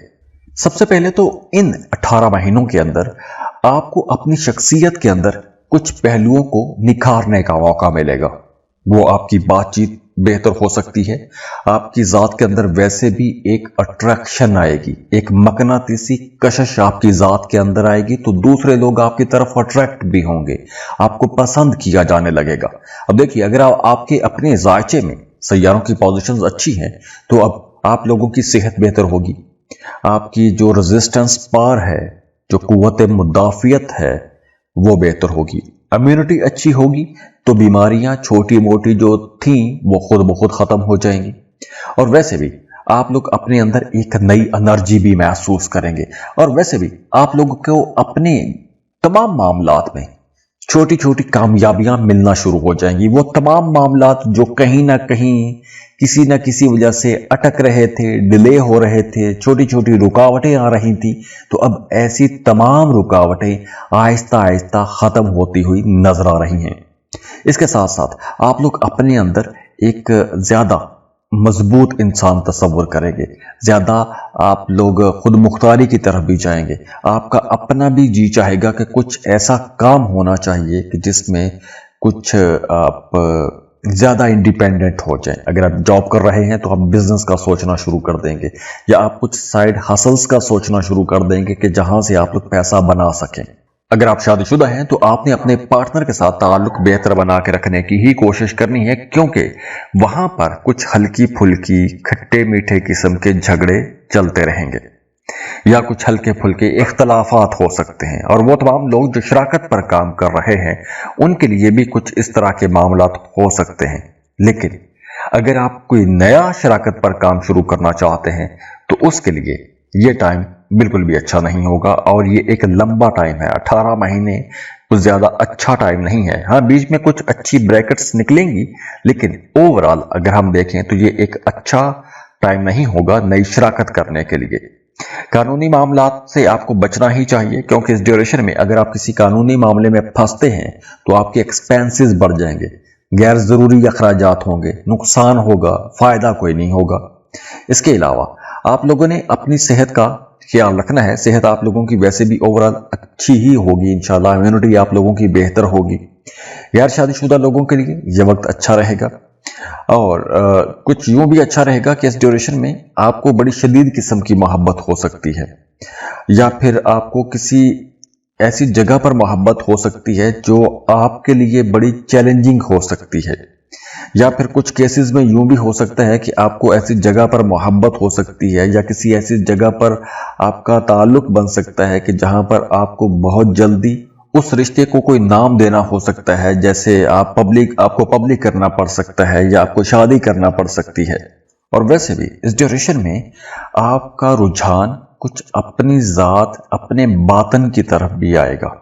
सबसे पहले तो इन 18 महीनों के अंदर आपको अपनी शख्सियत के अंदर कुछ पहलुओं को निखारने का मौका मिलेगा। वो आपकी बातचीत बेहतर हो सकती है, आपकी जात के अंदर वैसे भी एक अट्रैक्शन आएगी, एक मकनातीसी कशिश आपकी जात के अंदर आएगी, तो दूसरे लोग आपकी तरफ अट्रैक्ट भी होंगे, आपको पसंद किया जाने लगेगा। अब देखिए, अगर आपके अपने जायचे में सैयारों की पोजीशंस अच्छी हैं, तो अब आप लोगों की सेहत बेहतर होगी, आपकी जो रेजिस्टेंस पावर है, जो कुव्वत मुदाफियत है, वो बेहतर होगी, इम्यूनिटी अच्छी होगी, तो बीमारियां छोटी मोटी जो थी वो खुद ब खुद खत्म हो जाएंगी। और वैसे भी आप लोग अपने अंदर एक नई एनर्जी भी महसूस करेंगे। और वैसे भी आप लोगों को अपने तमाम मामलात में छोटी छोटी कामयाबियां मिलना शुरू हो जाएंगी। वो तमाम मामलात जो कहीं ना कहीं किसी न किसी वजह से अटक रहे थे, डिले हो रहे थे, छोटी छोटी रुकावटें आ रही थी, तो अब ऐसी तमाम रुकावटें आहिस्ता आहिस्ता खत्म होती हुई नजर आ रही हैं। इसके साथ साथ आप लोग अपने अंदर एक ज्यादा मजबूत इंसान तस्वुर करेंगे, ज्यादा आप लोग खुद मुख्तारी की तरफ भी जाएंगे। आपका अपना भी जी चाहेगा कि कुछ ऐसा काम होना चाहिए कि जिसमें कुछ आप ज्यादा इंडिपेंडेंट हो जाएं। अगर आप जॉब कर रहे हैं तो आप बिजनेस का सोचना शुरू कर देंगे, या आप कुछ साइड हसल्स का सोचना शुरू कर देंगे कि जहां से आप लोग पैसा बना सकें। अगर आप शादीशुदा हैं तो आपने अपने पार्टनर के साथ ताल्लुक बेहतर बना के रखने की ही कोशिश करनी है, क्योंकि वहां पर कुछ हल्की फुल्की खट्टे मीठे किस्म के झगड़े चलते रहेंगे या कुछ हल्के फुल्के इख्तलाफात हो सकते हैं। और वो तमाम लोग जो शराकत पर काम कर रहे हैं उनके लिए भी कुछ इस तरह के मामलात हो सकते हैं। लेकिन अगर आप कोई नया शराकत पर काम शुरू करना चाहते हैं तो उसके लिए ये टाइम बिल्कुल भी अच्छा नहीं होगा। और ये एक लंबा टाइम है, 18 महीने कुछ ज्यादा अच्छा टाइम नहीं है। हाँ, बीच में कुछ अच्छी ब्रैकेट्स निकलेंगी, लेकिन ओवरऑल अगर हम देखें तो ये एक अच्छा टाइम नहीं होगा नई शराकत करने के लिए। कानूनी मामलात से आपको बचना ही चाहिए, क्योंकि इस ड्यूरेशन में अगर आप किसी कानूनी मामले में फंसते हैं तो आपके एक्सपेंसेस बढ़ जाएंगे, गैर जरूरी अखराजात होंगे, नुकसान होगा, फायदा कोई नहीं होगा। इसके अलावा आप लोगों ने अपनी सेहत का ख्याल रखना है। सेहत आप लोगों की वैसे भी ओवरऑल अच्छी ही होगी इंशाल्लाह, इम्यूनिटी आप लोगों की बेहतर होगी। गैर शादीशुदा लोगों के लिए यह वक्त अच्छा रहेगा, और कुछ यूं भी अच्छा रहेगा कि इस ड्यूरेशन में आपको बड़ी शदीद किस्म की मोहब्बत हो सकती है, या फिर आपको किसी ऐसी जगह पर मोहब्बत हो सकती है जो आपके लिए बड़ी चैलेंजिंग हो सकती है, या फिर कुछ केसेस में यूं भी हो सकता है कि आपको ऐसी जगह पर मोहब्बत हो सकती है, या किसी ऐसी जगह पर आपका ताल्लुक बन सकता है कि जहां पर आपको बहुत जल्दी उस रिश्ते को कोई नाम देना हो सकता है, जैसे आपको पब्लिक करना पड़ सकता है, या आपको शादी करना पड़ सकती है। और वैसे भी इस ड्यूरेशन में आपका रुझान कुछ अपनी जात, अपने बातन की तरफ भी आएगा।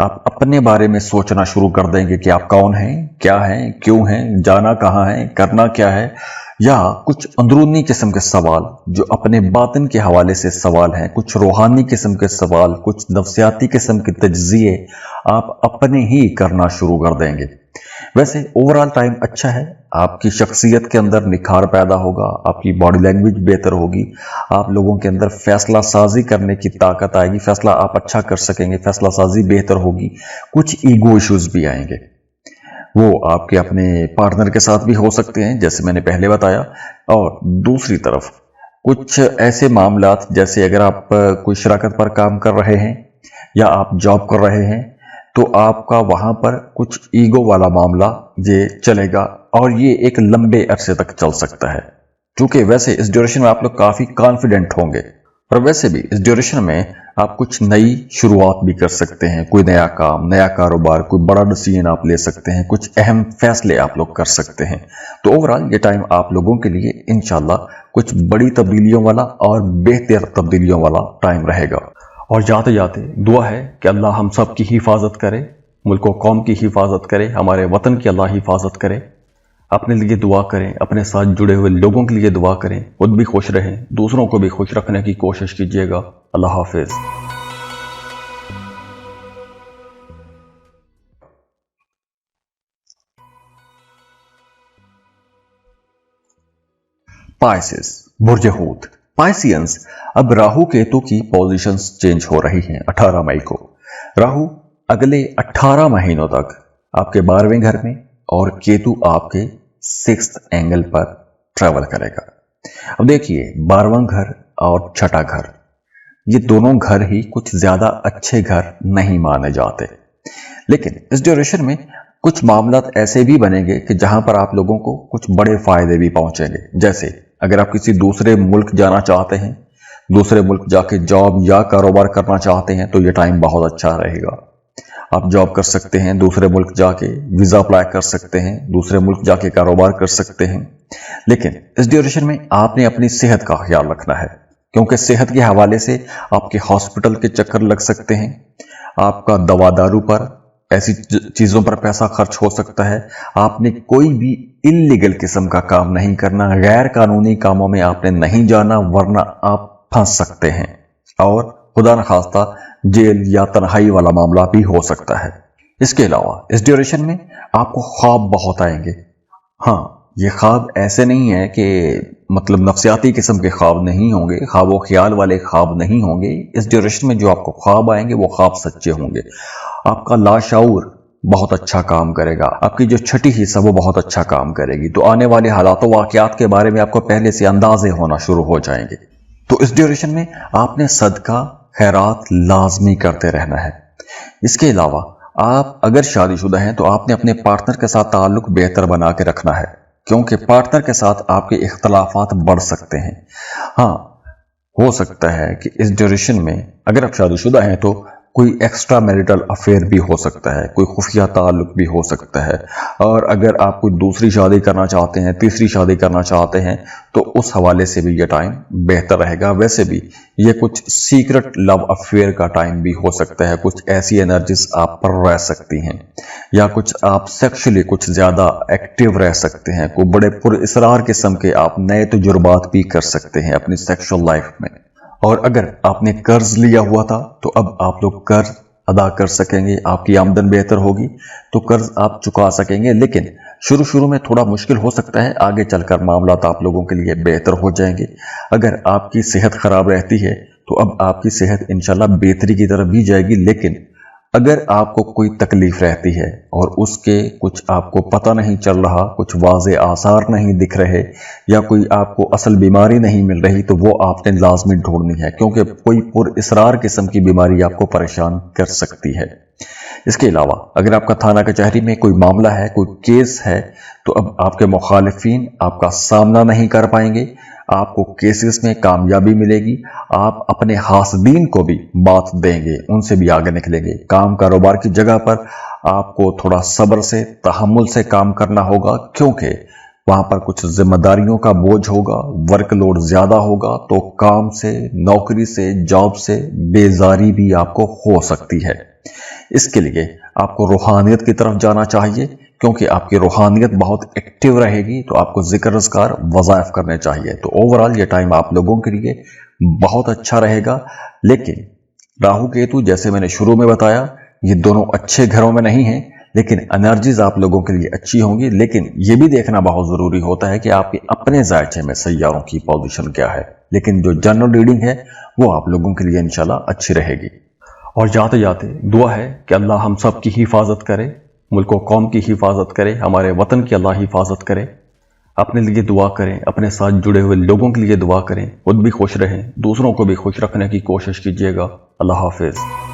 आप अपने बारे में सोचना शुरू कर देंगे कि आप कौन हैं, क्या हैं, क्यों हैं, जाना कहाँ है, करना क्या है, या कुछ अंदरूनी किस्म के सवाल जो अपने बातिन के हवाले से सवाल हैं, कुछ रूहानी किस्म के सवाल, कुछ नफ्सियाती किस्म के तज्जिए आप अपने ही करना शुरू कर देंगे। वैसे ओवरऑल टाइम अच्छा है, आपकी शख्सियत के अंदर निखार पैदा होगा, आपकी बॉडी लैंग्वेज बेहतर होगी, आप लोगों के अंदर फैसला साजी करने की ताकत आएगी, फैसला आप अच्छा कर सकेंगे, फैसला साजी बेहतर होगी। कुछ ईगो इश्यूज भी आएंगे, वो आपके अपने पार्टनर के साथ भी हो सकते हैं जैसे मैंने पहले बताया। और दूसरी तरफ कुछ ऐसे मामलात, जैसे अगर आप कोई शराकत पर काम कर रहे हैं या आप जॉब कर रहे हैं, तो आपका वहां पर कुछ ईगो वाला मामला ये चलेगा, और ये एक लंबे अरसे तक चल सकता है, क्योंकि वैसे इस ड्यूरेशन में आप लोग काफी कॉन्फिडेंट होंगे। और वैसे भी इस ड्यूरेशन में आप कुछ नई शुरुआत भी कर सकते हैं, कोई नया काम, नया कारोबार, कोई बड़ा डिसीजन आप ले सकते हैं, कुछ अहम फैसले आप लोग कर सकते हैं। तो ओवरऑल ये टाइम आप लोगों के लिए इंशाल्लाह कुछ बड़ी तब्दीलियों वाला और बेहतर तब्दीलियों वाला टाइम रहेगा। और जाते जाते दुआ है कि अल्लाह हम सब की हिफाजत करे, मुल्क व कौम की हिफाजत करे, हमारे वतन की अल्लाह हिफाजत करे। अपने लिए दुआ करें, अपने साथ जुड़े हुए लोगों के लिए दुआ करें, खुद भी खुश रहें, दूसरों को भी खुश रखने की कोशिश कीजिएगा। अल्लाह हाफिज। पाइसेस, बुर्ज हूत, पाइसियंस। अब राहु केतु की पोजीशंस चेंज हो रही हैं 18 मई को। राहु अगले 18 महीनों तक आपके 12वें घर में और केतु आपके 6th एंगल पर ट्रेवल करेगा। अब देखिए 12वां घर और छठा घर, ये दोनों घर ही कुछ ज्यादा अच्छे घर नहीं माने जाते, लेकिन इस ड्यूरेशन में कुछ मामलात ऐसे भी बनेंगे कि जहां पर आप लोगों को कुछ बड़े फायदे भी पहुंचेंगे। जैसे अगर आप किसी दूसरे मुल्क जाना चाहते हैं, दूसरे मुल्क जाके जॉब या कारोबार करना चाहते हैं, तो ये टाइम बहुत अच्छा रहेगा। आप जॉब कर सकते हैं, दूसरे मुल्क जाके वीजा अप्लाई कर सकते हैं, दूसरे मुल्क जाके कारोबार कर सकते हैं। लेकिन इस ड्यूरेशन में आपने अपनी सेहत का ख्याल रखना है, क्योंकि सेहत के हवाले से आपके हॉस्पिटल के चक्कर लग सकते हैं, आपका दवा दारू पर, ऐसी चीजों पर पैसा खर्च हो सकता है। आपने कोई भी इल्लीगल किस्म का काम नहीं करना, गैर कानूनी कामों में आपने नहीं जाना, वरना आप फंस सकते हैं, और खुदा न खास्ता जेल या तन्हाई वाला मामला भी हो सकता है। इसके अलावा इस ड्यूरेशन में आपको ख्वाब बहुत आएंगे। हाँ, ये ख्वाब ऐसे नहीं है कि मतलब नफ्सियाती किस्म के ख्वाब नहीं होंगे, ख्वाब ख्याल वाले ख्वाब नहीं होंगे। इस ड्यूरेशन में जो आपको ख्वाब आएंगे वो ख्वाब सच्चे होंगे। आपका लाशऊर बहुत अच्छा काम करेगा, आपकी जो छठी हिस्सा वो बहुत अच्छा काम करेगी, तो आने वाले हालातों वाकयात के बारे में आपको पहले से अंदाजे होना शुरू हो जाएंगे। तो इस ड्यूरेशन में आपने सदका खैरात लाजमी करते रहना है। इसके अलावा आप अगर शादीशुदा हैं तो आपने अपने पार्टनर के साथ ताल्लुक बेहतर बना के रखना है, क्योंकि पार्टनर के साथ आपके इख्तलाफात बढ़ सकते हैं। हाँ, हो सकता है कि इस ड्यूरेशन में अगर आप शादीशुदा हैं तो कोई एक्स्ट्रा मैरिटल अफेयर भी हो सकता है, कोई खुफिया ताल्लुक भी हो सकता है। और अगर आप कोई दूसरी शादी करना चाहते हैं, तीसरी शादी करना चाहते हैं, तो उस हवाले से भी ये टाइम बेहतर रहेगा। वैसे भी ये कुछ सीक्रेट लव अफेयर का टाइम भी हो सकता है, कुछ ऐसी एनर्जीज आप पर रह सकती हैं, या कुछ आप सेक्सुअली कुछ ज्यादा एक्टिव रह सकते हैं, कोई बड़े पुरअसरार किस्म के आप नए तजुर्बात भी कर सकते हैं अपनी सेक्सुअल लाइफ में। اور اگر آپ نے قرض لیا ہوا تھا تو اب آپ لوگ قرض ادا کر سکیں گے، آپ کی آمدن بہتر ہوگی تو قرض آپ چکا سکیں گے، لیکن شروع میں تھوڑا مشکل ہو سکتا ہے، آگے چل کر معاملات آپ لوگوں کے لیے بہتر ہو جائیں گے۔ اگر آپ کی صحت خراب رہتی ہے تو اب آپ کی صحت انشاءاللہ بہتری کی طرف بھی جائے گی، لیکن اگر آپ کو کوئی تکلیف رہتی ہے اور اس کے کچھ آپ کو پتہ نہیں چل رہا، کچھ واضح آثار نہیں دکھ رہے، یا کوئی آپ کو اصل بیماری نہیں مل رہی، تو وہ آپ نے لازمی ڈھونڈنی ہے، کیونکہ کوئی پر اسرار قسم کی بیماری آپ کو پریشان کر سکتی ہے۔ اس کے علاوہ اگر آپ کا تھانہ کچہری میں کوئی معاملہ ہے، کوئی کیس ہے، تو اب آپ کے مخالفین آپ کا سامنا نہیں کر پائیں گے، آپ کو کیسز میں کامیابی ملے گی، آپ اپنے حاسدین کو بھی بات دیں گے، ان سے بھی آگے نکلیں گے۔ کام کاروبار کی جگہ پر آپ کو تھوڑا صبر سے، تحمل سے کام کرنا ہوگا، کیونکہ وہاں پر کچھ ذمہ داریوں کا بوجھ ہوگا، ورک لوڈ زیادہ ہوگا، تو کام سے، نوکری سے، جاب سے بیزاری بھی آپ کو ہو سکتی ہے۔ اس کے لیے آپ کو روحانیت کی طرف جانا چاہیے، کیونکہ آپ کی روحانیت بہت ایکٹیو رہے گی، تو آپ کو ذکر اذکار وظائف کرنے چاہیے۔ تو اوورال یہ ٹائم آپ لوگوں کے لیے بہت اچھا رہے گا، لیکن راہو کیتو جیسے میں نے شروع میں بتایا یہ دونوں اچھے گھروں میں نہیں ہیں، لیکن انرجیز آپ لوگوں کے لیے اچھی ہوں گی، لیکن یہ بھی دیکھنا بہت ضروری ہوتا ہے کہ آپ کے اپنے ذائچے میں سیاروں کی پوزیشن کیا ہے، لیکن جو جنرل ریڈنگ ہے وہ آپ لوگوں کے لیے انشاءاللہ اچھی رہے گی۔ اور جاتے جاتے دعا ہے کہ اللہ ہم سب کی حفاظت کرے، ملک و قوم کی حفاظت کرے، ہمارے وطن کی اللہ حفاظت کرے۔ اپنے لیے دعا کریں، اپنے ساتھ جڑے ہوئے لوگوں کے لیے دعا کریں، خود بھی خوش رہیں، دوسروں کو بھی خوش رکھنے کی کوشش کیجیے گا۔ اللہ حافظ۔